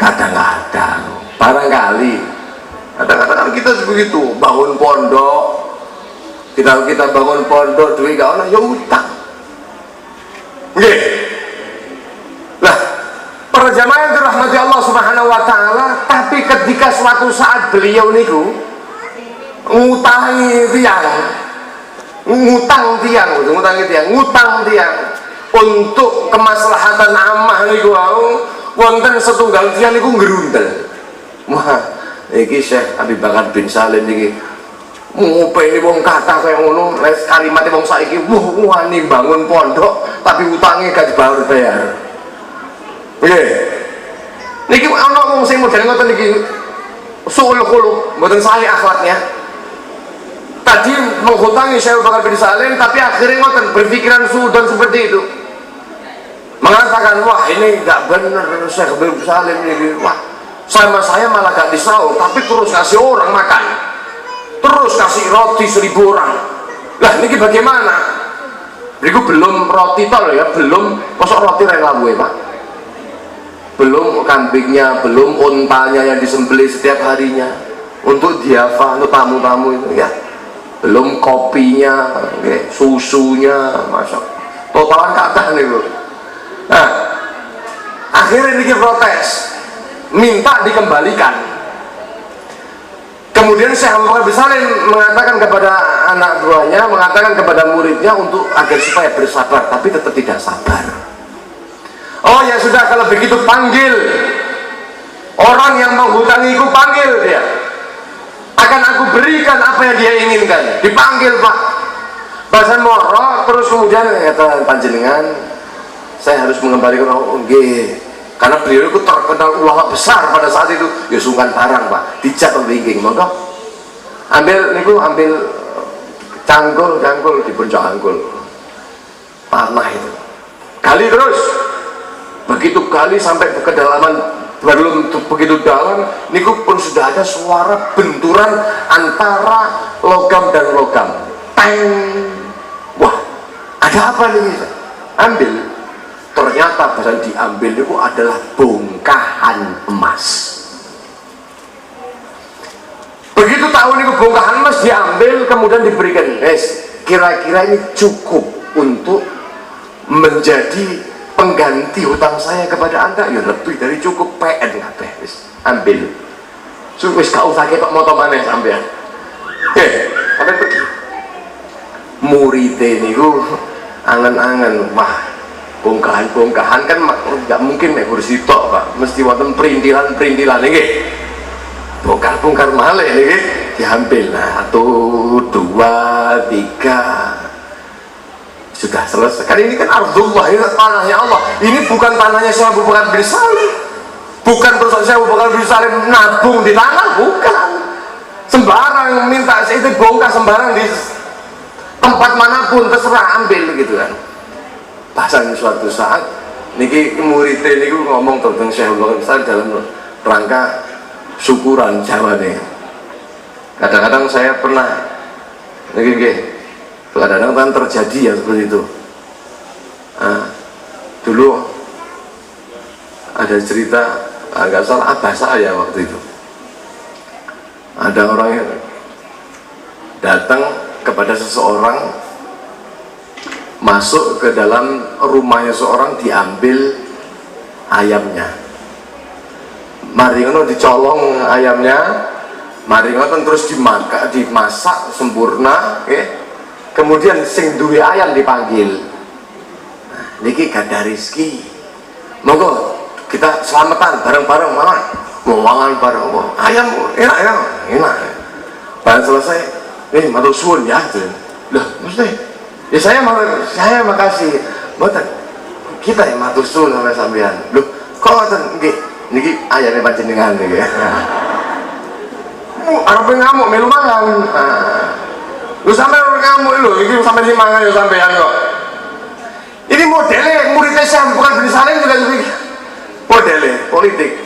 Kadang-kadang barangkali kadang-kadang kita begitu bangun pondok, kita bangun pondok duit gak ono ya utang. Nggih. Lah, para jamaah yang dirahmati Allah Subhanahu Wa Taala, tapi ketika suatu saat beliau niku ngutangi tiang untuk kemaslahatan ammah niku wonten setunggal tiang niku ngerundel. Wah, iki Syekh Abi Bakar bin Salim niki ngopeni wong kata kaya ngono, kalimatnya wong saiki wani bangun pondok tapi utangnya gak dibayar. Nggih. Niki ana wong sing model ngoten niki suul khuluq, mboten saleh akhlaknya. Tadi menghutangi Syekh Abu Bakar bin Salim, tapi akhirnya ngoten berpikiran suudon seperti itu. Mengatakan, wah ini gak bener Syekh Abu Bakar bin Salim ini. Wah, sama saya malah gak disahur, tapi terus kasih orang makan. Terus kasih roti 1000 orang. Lah niki bagaimana? Beriku belum roti tol ya, belum kosok roti relawe Pak. Belum kambingnya, belum untanya yang disembelih setiap harinya untuk diafah, untuk tamu-tamu itu ya, belum kopinya, okay, susunya, masuk totalan kata nih bro. Nah, akhirnya ini protes, minta dikembalikan. Kemudian Syekh Abu Bakar bin Salim mengatakan kepada anak buahnya, mengatakan kepada muridnya untuk agar supaya bersabar, tapi tetap tidak sabar. Oh ya sudah, kalau begitu panggil orang yang menghutangiku, panggil dia, akan aku berikan apa yang dia inginkan. Dipanggil Pak Basan Moro, terus kemudian kata panjenengan, saya harus mengembalikan karena beliau itu terkenal ulama besar pada saat itu. Ya sungkan barang Pak, dijak pembingking, monggo ambil niku, ambil cangkul dipun cangkul panah itu, gali terus. Begitu kali sampai ke kedalaman, belum begitu dalam niku pun sudah ada suara benturan antara logam dan logam. Teng. Wah, ada apa nih? Ambil. Ternyata bahan diambil itu adalah bongkahan emas. Begitu tahu niku bongkahan emas diambil, kemudian diberikan, kira-kira ini cukup untuk menjadi pengganti hutang saya kepada Anda. Ya lebih dari cukup, PN kabeh wis ambil. wis gak usah ketok moto maneh sampean. Sampean pergi. Murid niku angen-angen, wah bongkahan-bongkahan kan nggak mungkin nek kursi tok Pak, mesti wonten perintilan-perintilan nggih. Bongkar-bongkar malih nggih diambil. Nah, 1 2 3 sudah selesai. Kan ini kan ardullah, ini tanahnya Allah. Ini bukan tanahnya Syekh Abu Bakar bin Salim. Bukan perusahaan Syekh Abu Bakar bin Salim nabung di tanah, bukan. Sembarang minta itu bongkar sembarang di tempat manapun terserah ambil gitu kan. Bahkan suatu saat niki muridnya niku ngomong tentang Syekh Abu Bakar bin Salim dalam rangka syukuran jawane. Kadang-kadang saya pernah niki kadang-kadang kan terjadi ya seperti itu. Dulu ada cerita, nggak salah abah saya waktu itu, ada orang yang datang kepada seseorang, masuk ke dalam rumahnya seorang, diambil ayamnya. Mari ngono dicolong ayamnya, mari ngono terus dimasak sempurna, kemudian sing duwe ayam dipanggil. Nah, niki gadah rezeki, monggo kita selamatan bareng-bareng mangan bareng. Ayam enak. Bahan selesai, matur suwun ya. Loh, mesti ya saya makasih. Mboten. Kita yang matur suwun sama sampean. Loh, kok ngoten niki ayame panjenengan niki. Arep ngamuk melu mangan. Lu sampai ngamuk lho, ini sampai si mangan ya sampean kok. Ini modelnya muridnya Syekh bukan bin Salim juga modelnya politik.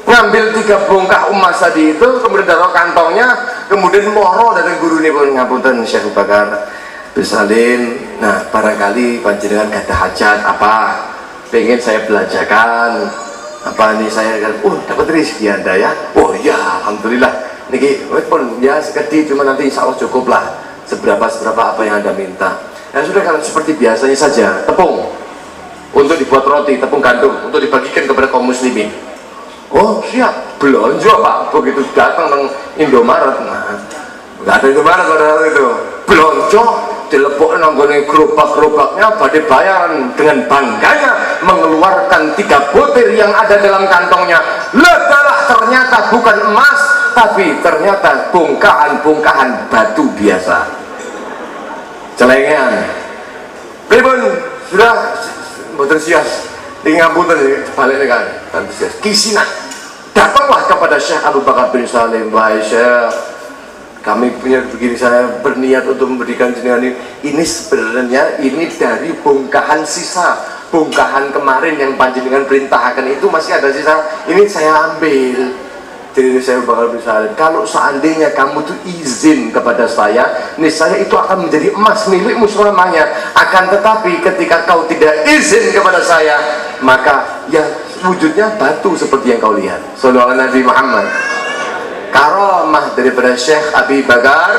Ngambil 3 bongkah emas tadi itu, kemudian taruh kantongnya, kemudian moro dari guru ini pun ngapunten Syekh Bakar bin Salim. Nah, barangkali panjenengan gak ada hajat apa, pengen saya belajarkan apa nih, saya kan, dapat rezeki Anda ya. Oh iya, alhamdulillah. Niki pun ya sekedip, cuma nanti insya Allah cukup lah seberapa apa yang Anda minta. Ya sudah, kalau seperti biasanya saja, tepung untuk dibuat roti, tepung gandum untuk dibagikan kepada kaum muslimin. Oh siap, belanja Pak. Begitu datang ke Indomaret, nggak ada Indomaret pada waktu itu, belanja dilepok nanggone gerobak-gerobaknya, pada bayaran dengan bangganya mengeluarkan 3 butir yang ada dalam kantongnya. Ledalah, ternyata bukan emas, tapi ternyata bongkahan-bongkahan batu biasa, celengan. Pripun sudah mboten sias tinggal puter balik kan antusias kisinan. Datanglah kepada Syekh Abu Bakar bin Salim, wahai Syekh, kami punya begini, saya berniat untuk memberikan jenengan ini sebenarnya ini dari bongkahan sisa, bongkahan kemarin yang panjenengan perintahkan itu masih ada sisa, ini saya ambil. Jadi saya bakal bisa, kalau seandainya kamu tuh izin kepada saya, niscaya itu akan menjadi emas milikmu selamanya. Akan tetapi ketika kau tidak izin kepada saya, maka ya wujudnya batu seperti yang kau lihat. Sallallahu alaihi Nabi Muhammad. Karamah daripada Syekh Abi Bakar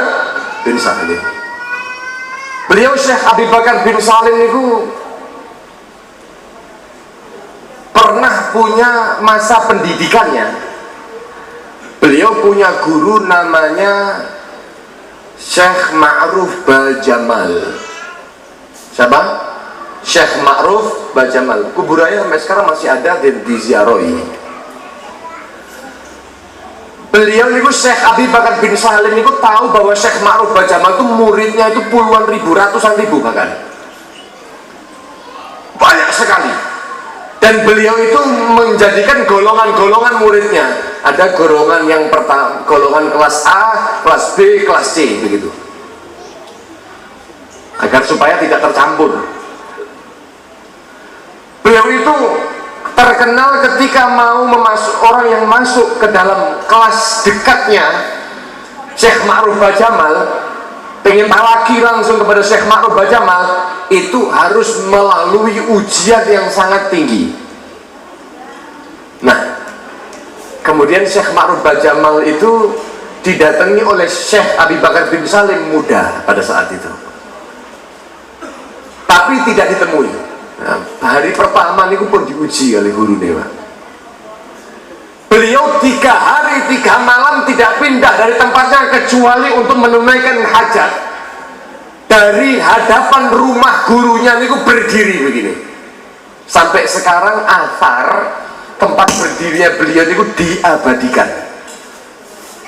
bin Salim. Beliau Syekh Abi Bakar bin Salim itu pernah punya masa pendidikannya. Beliau punya guru namanya Syekh Ma'ruf Bajamal. Siapa? Syekh Ma'ruf Bajamal. Kuburannya sampai sekarang masih ada di diziarahi. Beliau itu Syekh Abi Bakar bin Salim itu tahu bahwa Syekh Ma'ruf Bajamal itu muridnya itu puluhan ribu, ratusan ribu bahkan. Banyak sekali. Dan beliau itu menjadikan golongan-golongan muridnya. Ada golongan yang pertama, golongan kelas A, kelas B, kelas C, begitu. Agar supaya tidak tercampur. Beliau itu terkenal ketika mau orang yang masuk ke dalam kelas dekatnya Syekh Ma'ruf Bajamal, pengen talaki langsung kepada Syekh Ma'ruf Bajamal, itu harus melalui ujian yang sangat tinggi. Nah, kemudian Syekh Ma'ruf Bajamal itu didatangi oleh Syekh Abi Bakar bin Salim muda pada saat itu, tapi tidak ditemui. Nah, hari pertama ini pun diuji oleh guru dewa. Beliau 3 hari 3 malam tidak pindah dari tempatnya kecuali untuk menunaikan hajat. Dari hadapan rumah gurunya niku berdiri begini. Sampai sekarang asar tempat berdirinya beliau niku diabadikan.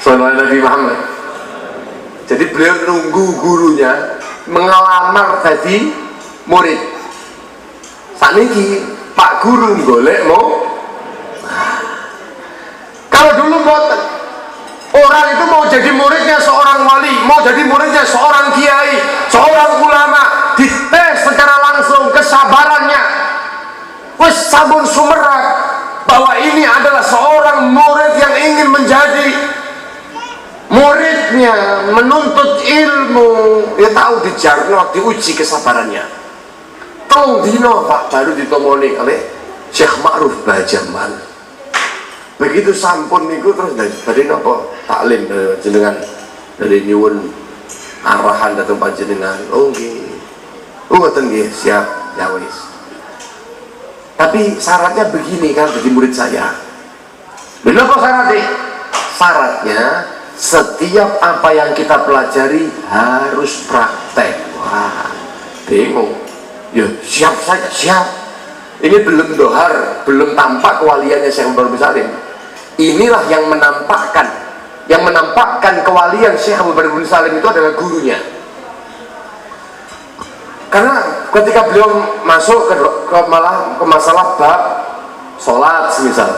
Sallallahu Nabi Muhammad. Jadi beliau nunggu gurunya mengelamar tadi murid. Saniki Pak Guru golek mau. Kalau dulu orang itu mau jadi muridnya seorang wali, mau jadi muridnya seorang kiai, seorang ulama, dites secara langsung kesabarannya. Wes sabun sumerat bahwa ini adalah seorang murid yang ingin menjadi muridnya, menuntut ilmu, ya tahu dijarno, diuji kesabarannya. Tolong dino Pak baru ditomoni oleh Syekh Ma'ruf Bajamal. Begitu sampun niku terus dari nopo taklim jenengan dari nyuwun arahan datang panjenengan. Oh nggih. Oh ngoten nggih, siap ya wis. Tapi syaratnya begini kan jadi murid saya. Lha apa syaratnya? Syaratnya setiap apa yang kita pelajari harus praktek. Wah, bingung. Ya siap saja, siap. Ini belum dohar, belum tampak kewaliannya Syekh Abu Bakar bin Salim. Inilah yang menampakkan kewalian Syekh Abu Bakar bin Salim itu adalah gurunya. Karena ketika beliau masuk ke masalah bab sholat semisal,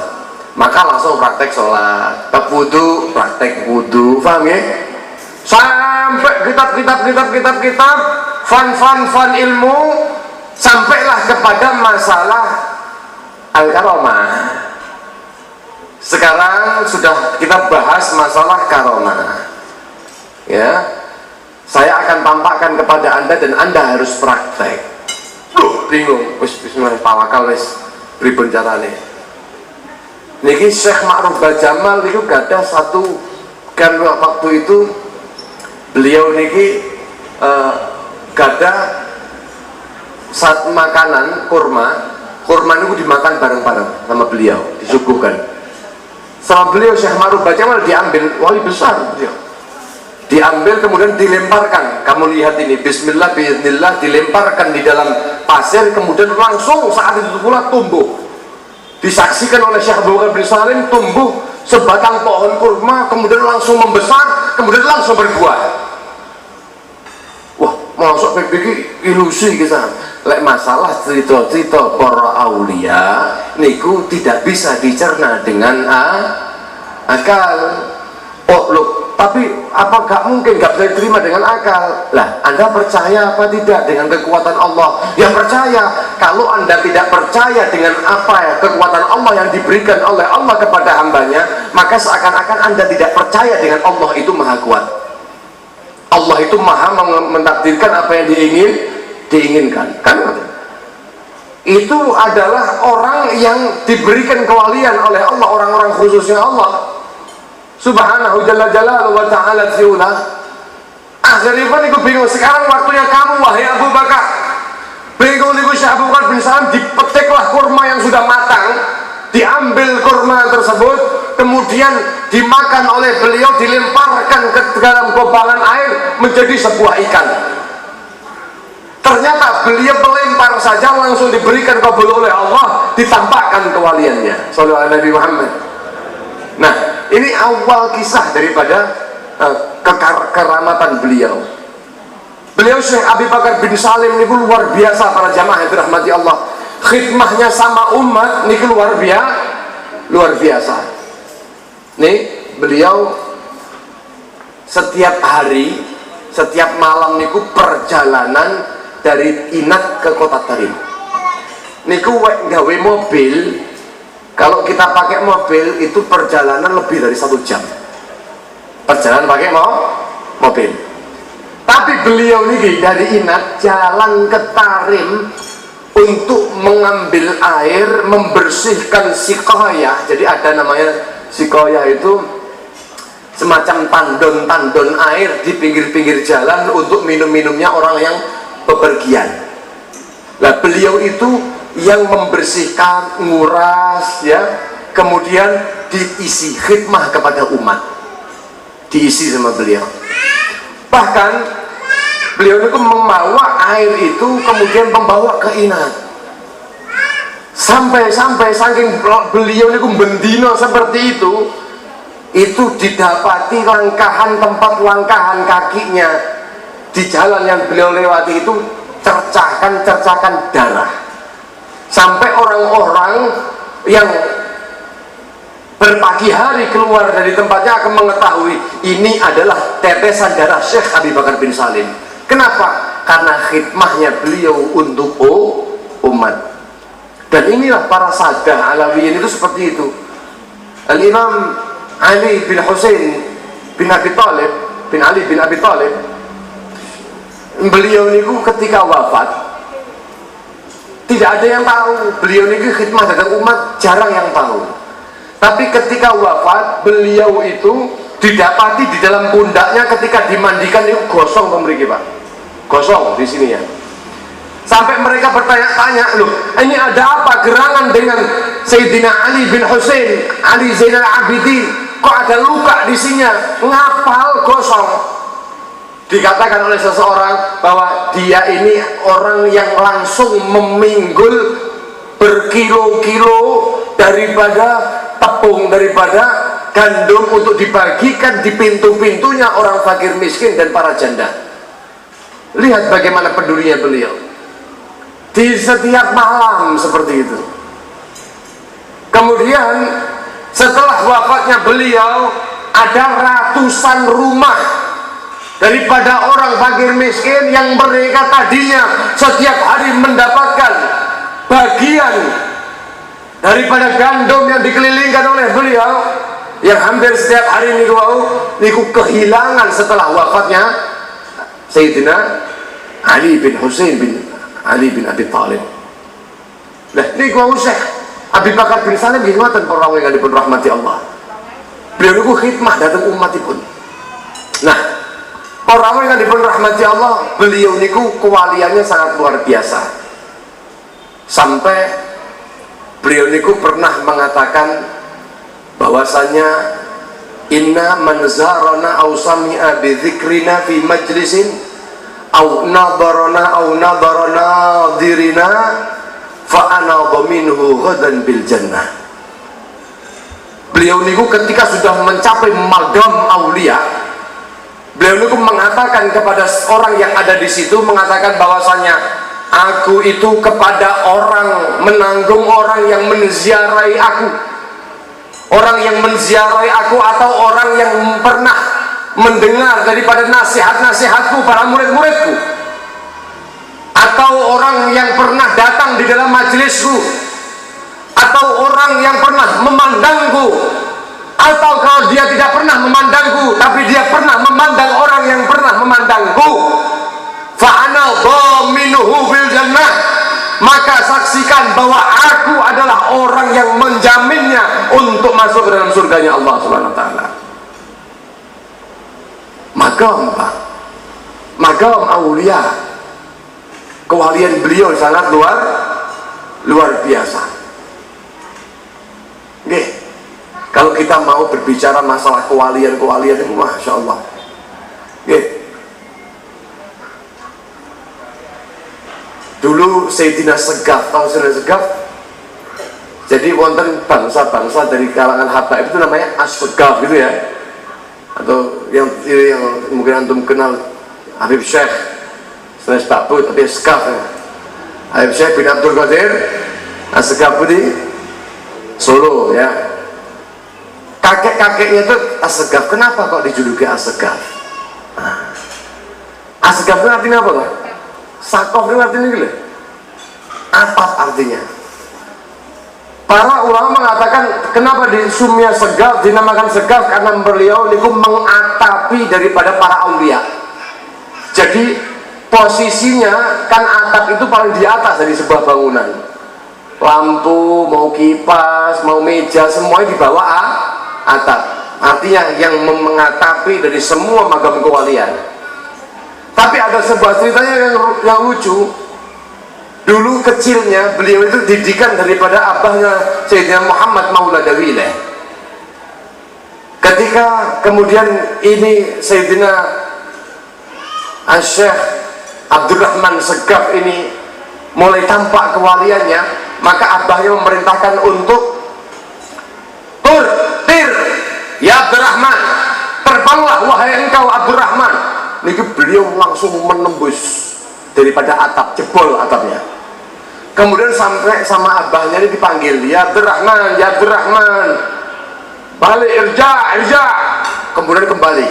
maka langsung praktek sholat, bab wudu, praktek wudu, paham ya? Sampai kitab, fan ilmu, sampailah kepada masalah al-karamah. Sekarang sudah kita bahas masalah karamah. Ya, saya akan tampakkan kepada Anda dan Anda harus praktek. Bingung, bismillah tawakal wis pripun carane. Niki Syekh Ma'ruf Bajamal niku gadah satu kan waktu itu beliau niki gadah saat makanan kurma niku dimakan bareng-bareng sama beliau, disuguhkan. Sama beliau Syekh Ma'ruf Bajamal diambil, wali besar beliau. Diambil kemudian dilemparkan. Kamu lihat ini, bismillah biiznillah, dilemparkan di dalam pasir, kemudian langsung saat itu pula tumbuh. Disaksikan oleh Syekh Abu Bakar bin Salim, tumbuh sebatang pohon kurma, kemudian langsung membesar, kemudian langsung berbuah. Wah, masuk PPK ilusi kita. Lek masalah cerita-cerita para aulia niku tidak bisa dicerna dengan akal. Oh loh, tapi apa gak mungkin gak bisa diterima dengan akal? Lah, Anda percaya apa tidak dengan kekuatan Allah? Ya percaya. Kalau Anda tidak percaya dengan apa ya, kekuatan Allah yang diberikan oleh Allah kepada hambanya, maka seakan-akan Anda tidak percaya dengan Allah itu maha kuat. Allah itu maha mentakdirkan apa yang diinginkan, kan? Itu adalah orang yang diberikan kewalian oleh Allah, orang-orang khususnya Allah Subhanahu jalla jalaluhu wa ta'ala fi'ula. Akhirnya niku bingung, sekarang waktunya kamu wahai Abu Bakar. Bingung niku Syekh Abu Bakar bin Salim, dipetiklah kurma yang sudah matang, diambil kurma tersebut, kemudian dimakan oleh beliau, dilemparkan ke dalam kobaran air menjadi sebuah ikan. Ternyata beliau melempar saja langsung diberikan kabul oleh Allah, ditampakkan kewaliannya. Sallallahu Alaihi Muhammad. Nah, ini awal kisah daripada keramatan beliau. Beliau Syekh Abu Bakar bin Salim ini luar biasa para jamaah yang dirahmati Allah. Khidmahnya sama umat ini luar biasa. Nih, beliau setiap hari, setiap malam niku perjalanan dari Inat ke Kota Tarim. Niku gawe mobil. Kalau kita pakai mobil itu perjalanan lebih dari 1 jam. Perjalanan pakai mobil. Tapi beliau niki dari Inat jalan ke Tarim untuk mengambil air, membersihkan sikoyah. Jadi ada namanya sikoyah itu semacam tandon-tandon air di pinggir-pinggir jalan untuk minum-minumnya orang yang bepergian. Nah, beliau itu yang membersihkan, nguras, ya, kemudian diisi khidmah kepada umat, diisi sama beliau. Bahkan beliau itu membawa air itu kemudian membawa ke inat, sampai saking beliau itu bendino seperti itu didapati tempat langkahan kakinya di jalan yang beliau lewati itu cercakan darah, sampai orang-orang yang berpagi hari keluar dari tempatnya akan mengetahui ini adalah tetesan darah Syekh Abi Bakar bin Salim. Kenapa? Karena khidmahnya beliau untuk umat. Dan inilah para sadah Alawiyin itu seperti itu. Al-Imam Ali bin Husain bin Abi Thalib bin Ali bin Abi Thalib, beliau niku ketika wafat tidak ada yang tahu beliau niku khidmah datang umat, jarang yang tahu. Tapi ketika wafat beliau itu didapati di dalam pundaknya ketika dimandikan itu gosong pemriki Pak, gosong di sini ya. Sampai mereka bertanya-tanya, loh ini ada apa gerangan dengan Sayyidina Ali bin Husain Ali Zainal Abidin, kok ada luka di sini, ngapal gosong? Dikatakan oleh seseorang bahwa dia ini orang yang langsung meminggul berkilo-kilo daripada tepung, daripada gandum untuk dibagikan di pintu-pintunya orang fakir miskin dan para janda. Lihat bagaimana pedulinya beliau di setiap malam seperti itu. Kemudian setelah wafatnya beliau ada ratusan rumah daripada orang fakir miskin yang mereka tadinya setiap hari mendapatkan bagian daripada gandum yang dikelilingkan oleh beliau, yang hampir setiap hari niku kehilangan setelah wafatnya Sayyidina Ali bin Husain bin Ali bin Abi Thalib. Nah niku Syekh Abi Bakar bin Salim ngeten para wong dipun rahmati Allah. Beliau niku khidmah datang umatipun. Nah, para wong dipun rahmati Allah, beliau niku kewaliannya sangat luar biasa. Sampai beliau niku pernah mengatakan bahwasanya inna man zarana aw sami'a bi dzikrina fi majlisin aw nadarana dirina fa ana dhaminhu ghadan bil jannah. Beliau niku ketika sudah mencapai maqam aulia, beliau niku mengatakan kepada orang yang ada di situ, mengatakan bahwasanya aku itu kepada orang menanggung orang yang menziarahi aku, orang yang menziarahi aku, atau orang yang pernah mendengar daripada nasihat-nasihatku para murid-muridku, atau orang yang pernah datang di dalam majelisku, atau orang yang pernah memandangku, atau kalau dia tidak pernah memandangku tapi dia pernah memandang orang yang pernah memandangku, fa'ana dhaminuhu bil jannah, maka saksikan bahwa aku adalah orang yang menjaminnya untuk masuk ke dalam surganya Allah Subhanahu wa taala. Maqam Pak, maqam aulia, kewalian beliau sangat luar biasa. Nggih, kalau kita mau berbicara masalah kewalian itu Masya Allah. Nggih, dulu Sayyidina Segaf, tahu Sayyidina Segaf? Jadi wonten bangsa-bangsa dari kalangan habaib itu namanya As-Segaf gitu ya. Atau yang mungkin antum kenal Habib Syekh Senes Bakbut, tapi Segaf ya. Habib Syekh bin Abdul Qadir As-Segaf di Solo ya. Kakek-kakeknya itu As-Segaf. Kenapa kok dijuluki As-Segaf? Nah, As-Segaf itu artinya apa Pak? Sakof itu artinya gila, atap artinya. Para ulama mengatakan kenapa di Sumya Segaf dinamakan Segaf, karena beliau niku mengatapi daripada para aulia. Jadi posisinya kan atap itu paling di atas dari sebuah bangunan. Lampu, mau kipas, mau meja, semuanya di bawah atap. Artinya yang mengatapi dari semua magam kewalian. Tapi ada sebuah ceritanya yang lucu. Dulu kecilnya beliau itu didikan daripada abahnya Sayyidina Muhammad Maula Dawileh. Ketika kemudian ini Sayyidina Syekh Abdurrahman Segaf ini mulai tampak kewaliannya, maka abahnya memerintahkan untuk tir, ya Abdurrahman, terbanglah wahai engkau Abdurrahman. Niki beliau langsung menembus daripada atap, jebol atapnya. Kemudian sampai sama abahnya ini dipanggil, ya Abdurrahman, ya Abdurrahman, balik, irja. Kemudian kembali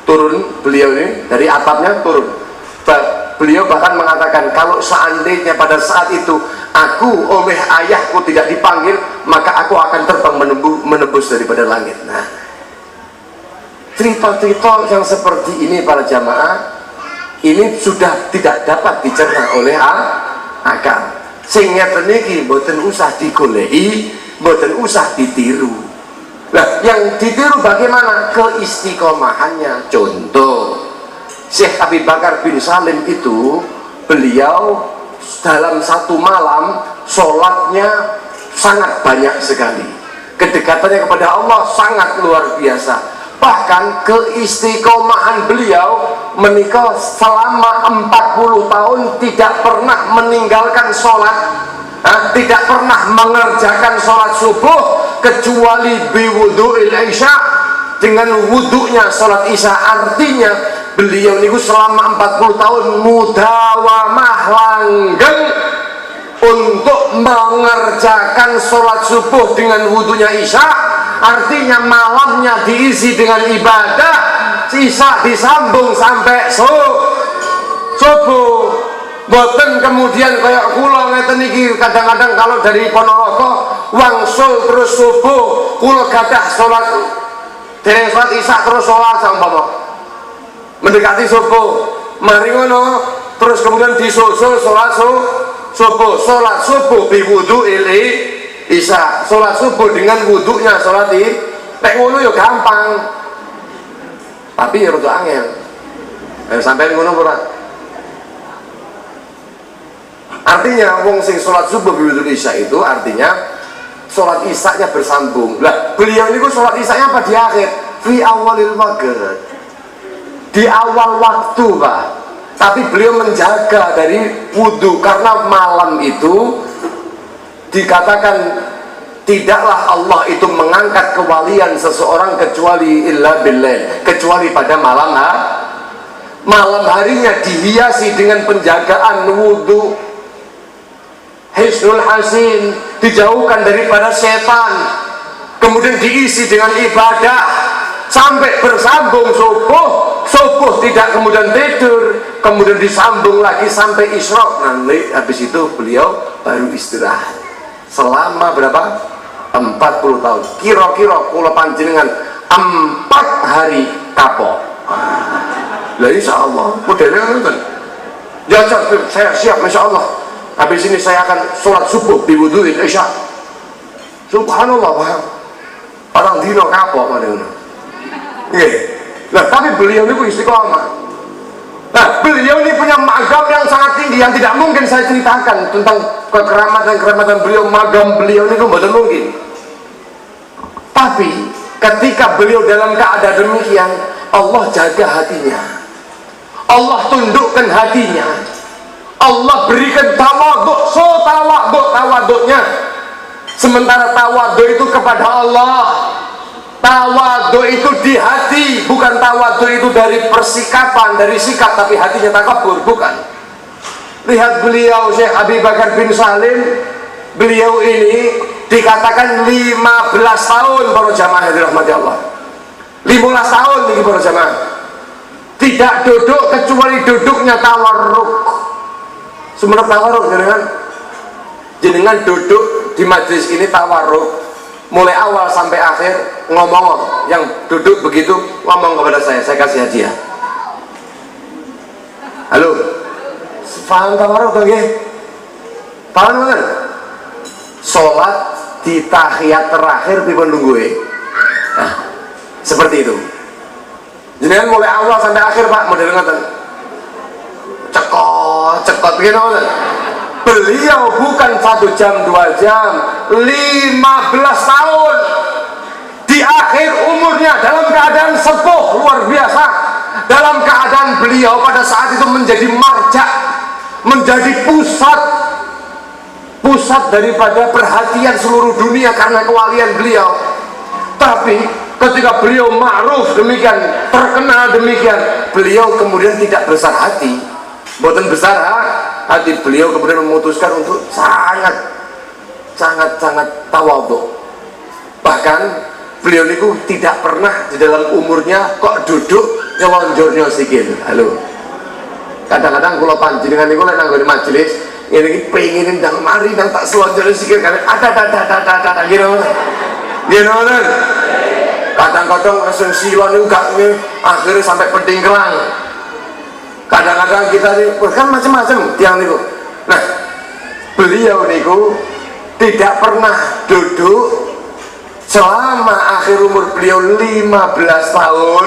turun beliau ini dari atapnya turun. Beliau bahkan mengatakan, kalau seandainya pada saat itu aku oleh ayahku tidak dipanggil, maka aku akan terbang menembus daripada langit. Nah, cerita-cerita yang seperti ini para jamaah, ini sudah tidak dapat dicerna oleh akal. Sing ngeten niki mboten usah digoleki, mboten usah ditiru. Nah, yang ditiru bagaimana? Keistiqomahannya. Contoh, Syekh Abi Bakar bin Salim itu, beliau dalam satu malam sholatnya sangat banyak sekali, kedekatannya kepada Allah sangat luar biasa. Bahkan keistiqomahan beliau menikah selama 40 tahun tidak pernah meninggalkan sholat, tidak pernah mengerjakan sholat subuh kecuali biwudu'il isya, dengan wudhunya sholat isya. Artinya beliau niku selama 40 tahun mudawamah langgeng untuk mengerjakan sholat subuh dengan wudhunya isya. Artinya malamnya diisi dengan ibadah, isya disambung sampai subuh. Boten kemudian kayak kula ngeten iki, kadang-kadang kalau dari Ponorogo wangsul terus subuh, kula gadah sholat dereng sholat isya terus sholat sampama mendekati subuh, mari ngono terus kemudian disusul sholat subuh biwudu'il isya, sholat subuh dengan wudhunya sholat nek ngono ya gampang, tapi ya rada angel. Sampai ngono ora? Artinya wong sing sholat subuh biwudu'il isya itu artinya sholat isyanya bersambung. Lah beliau ini sholat isyanya apa di akhir? Fi awalil maghrib, di awal waktu Pak. Tapi beliau menjaga dari wudhu, karena malam itu dikatakan tidaklah Allah itu mengangkat kewalian seseorang kecuali illa billah, kecuali pada malam harinya dihiasi dengan penjagaan wudhu, hisnul hasin, dijauhkan daripada setan, kemudian diisi dengan ibadah sampai bersambung subuh tidak kemudian tidur, kemudian disambung lagi sampai isyraq. Nanti habis itu beliau baru istirahat selama berapa? 40 tahun. Kira-kira kula panjenengan 4 hari kapok. Lah insyaallah modelnya ngoten. Ya saya siap insyaallah. Habis ini saya akan sholat subuh biwudu'il isya. Subhanallah, paham? Orang dino kapok mana? Nah, tapi beliau ini istiqomah. Nah, beliau ini punya magam yang sangat tinggi yang tidak mungkin saya ceritakan tentang kekeramatan beliau. Magam beliau ini bukan mungkin. Tapi ketika beliau dalam keadaan demikian, Allah jaga hatinya, Allah tundukkan hatinya, Allah berikan tawaduknya. Sementara tawaduk itu kepada Allah, tawaduk itu di hati, bukan tawaduk itu dari persikapan, dari sikap, tapi hatinya takabur, bukan. Lihat beliau Syekh Abi Bakar bin Salim, beliau ini dikatakan 15 tahun para jamaah yang dirahmati Allah. 15 tahun ini para jamaah tidak duduk kecuali duduknya tawarruk. Sebenarnya tawarruk jenengan duduk di majlis ini tawarruk, mulai awal sampai akhir ngomong, yang duduk begitu ngomong kepada saya kasih hadiah. Halo, paham tawarruk tuh nggih? Paham kan? Sholat di tahiyat terakhir pipun nunggu seperti itu. Jenengan mulai awal sampai akhir Pak, model ngoten. Cekot begini. Beliau bukan 1 jam 2 jam, 15 tahun. Di akhir umur sepuh luar biasa, dalam keadaan beliau pada saat itu menjadi marja, menjadi pusat daripada perhatian seluruh dunia karena kewalian beliau. Tapi ketika beliau ma'ruf demikian, terkenal demikian, beliau kemudian tidak besar hati, bukan besar hati, beliau kemudian memutuskan untuk sangat tawadhu. Bahkan beliau niku tidak pernah di dalam umurnya kok duduk nyelonjornya sikil. Halo, kadang-kadang kalau panjenengan niku lek nang majelis ini pengen ndang mari nang tak selonjor sikil kan ada gitu. Kadang-kadang langsung silon niku gak akhirnya sampai pentingkelang. Kadang-kadang kita nih kan macam-macam tiang niku. Nah, beliau niku tidak pernah duduk selama akhir umur beliau 15 tahun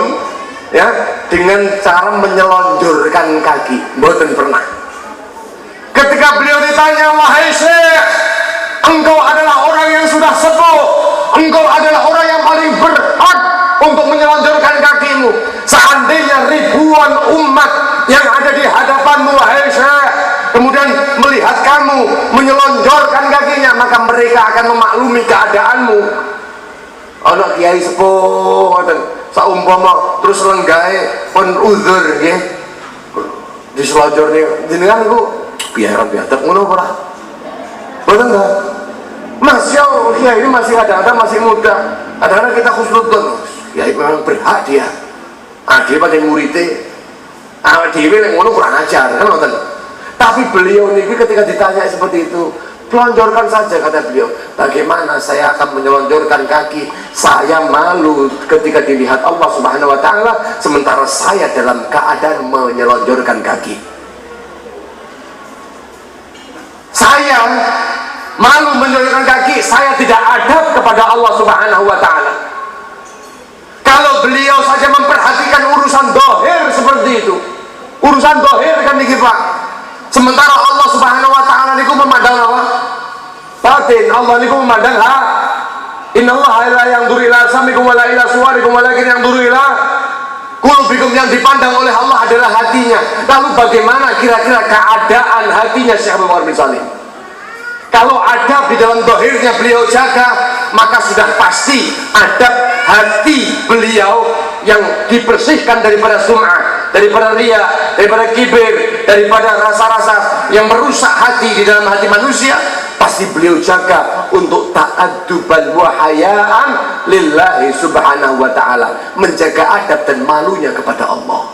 ya dengan cara menyelonjorkan kaki, mboten pernah. Ketika beliau ditanya, wahai Syekh, engkau adalah orang yang sudah sepuh, engkau adalah orang yang paling berhak untuk menyelonjorkan kakimu, seandainya ribuan umat yang ada di hadapanmu wahai Syekh kemudian melihat kamu menyelonjorkan kakinya, maka mereka akan memaklumi keadaanmu. Anak kiai sepuh saumpama terus lenggahe pun uzur nggih diselonjorne jenengan niku biar biadab ngono ora? Betul enggak? Masya Allah, kiai ini masih ada masih muda. Kadang-kadang kita khusnudon, kiai memang berhak dia. Dia pada muridnya, dia yang ngono kurang ajar kan ngoten. Tapi beliau ini ketika ditanya seperti itu, pelonjorkan saja kata beliau. Bagaimana saya akan menyelonjorkan kaki? Saya malu ketika dilihat Allah Subhanahu wa taala sementara saya dalam keadaan menyelonjorkan kaki. Saya malu menyelonjorkan kaki, saya tidak adab kepada Allah Subhanahu wa taala. Kalau beliau saja memperhatikan urusan dohir seperti itu, urusan dohir kan niki Pak. Sementara Allah Subhanahu wa taala niku memandang apa? Batin. Allah niku memandang innallaha la yanzuru ila samikum wala ila suwarikum walakin yanzuru ila qulubikum. Yang dipandang oleh Allah adalah hatinya. Lalu bagaimana kira-kira keadaan hatinya Syekh Abdul Muharram bin Salim? Kalau adab di dalam dohirnya beliau jaga, maka sudah pasti adab hati beliau yang dibersihkan daripada sum'ah, daripada riya, daripada kibir, daripada rasa-rasa yang merusak hati di dalam hati manusia, pasti beliau jaga untuk ta'adduban wa hayaan lillahi subhanahu wa ta'ala, menjaga adab dan malunya kepada Allah.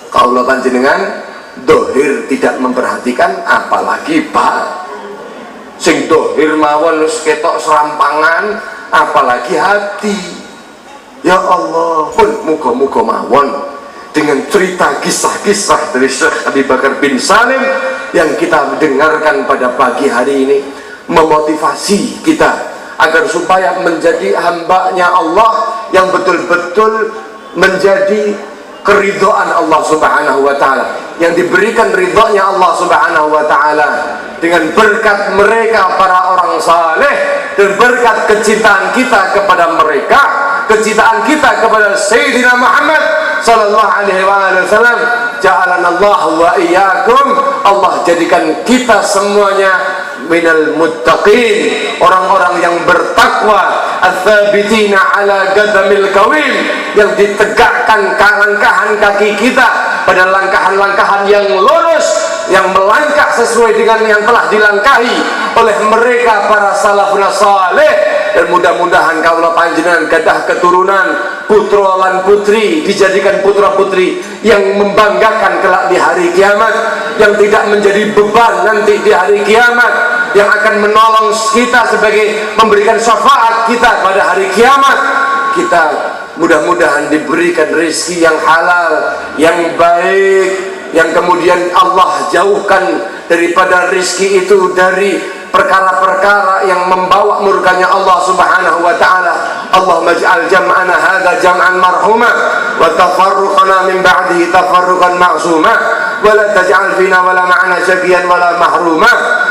Kalau panjenengan dohir tidak memperhatikan, apalagi Pak sing dohir mawon wis ketok serampangan, apalagi hati. Ya Allah, pun muga-muga mawon dengan cerita kisah-kisah dari Syekh Abi Bakar bin Salim yang kita dengarkan pada pagi hari ini memotivasi kita agar supaya menjadi hamba-Nya Allah yang betul-betul menjadi keridhaan Allah Subhanahu wa taala, yang diberikan ridhonya Allah Subhanahu wa taala dengan berkat mereka para orang saleh dan berkat kecintaan kita kepada mereka, kecintaan kita kepada Sayyidina Muhammad sallallahu alaihi wasallam. Ja'alanallahu wa iyyakum, Allah jadikan kita semuanya minal muttaqin, orang-orang yang bertakwa, ats-tsabitina ala qadamil qawim, yang ditegakkan langkahan kaki kita pada langkahan-langkahan yang lurus, yang melangkah sesuai dengan yang telah dilangkahi oleh mereka para salafun saleh. Dan mudah-mudahan kaula panjenengan gadah keturunan putra lan putri, dijadikan putra putri yang membanggakan kelak di hari kiamat, yang tidak menjadi beban nanti di hari kiamat, yang akan menolong kita sebagai memberikan syafaat kita pada hari kiamat. Kita mudah-mudahan diberikan rezeki yang halal, yang baik, yang kemudian Allah jauhkan daripada rezeki itu dari perkara-perkara yang membawa murkanya Allah Subhanahu wa taala. Allahumma ij'al jam'ana hadza jam'an marhuma wa tafarruqana min ba'dihi tafarruqan ma'suma. ولا تجعل فينا ولا معنا شقيا ولا محروما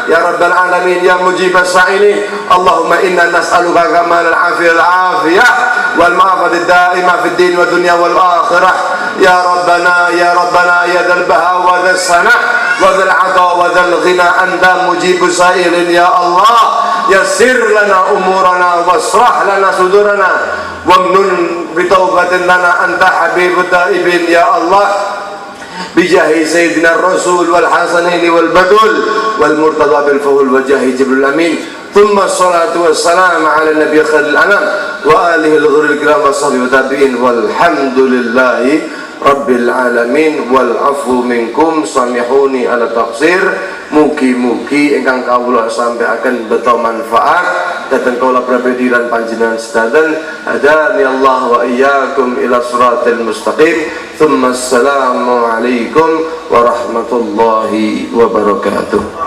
يا رب العالمين يا مجيب السائلين اللهم إنا نسألك كمال العافية والمعافاة الدائمة في الدين والدنيا والآخرة يا ربنا يا ذا البهاء وذا الثناء وذا العطاء وذا الغنى أنت مجيب السائلين يا الله يسر لنا أمورنا واشرح لنا صدورنا وامنن بتوبة لنا أنت حبيب التائبين يا الله بجاه سيدنا الرسول والحسنين والبدول والمرتضى بالفضل وجاه جبريل الأمين ثم الصلاة والسلام على النبي خير الأنام وآله الغر الكرام والصحبه والتابعين والحمد لله Rabbil alamin wal afu minkum samihuni ala taqsir. Mugi-mugi ingkang kawula sampaiaken beto manfaat dhateng kawula pribadi lan panjenengan sedanten. Hadani Allah wa iyyakum ila siratal mustaqim. Tsumma assalamu alaikum warahmatullahi wabarakatuh.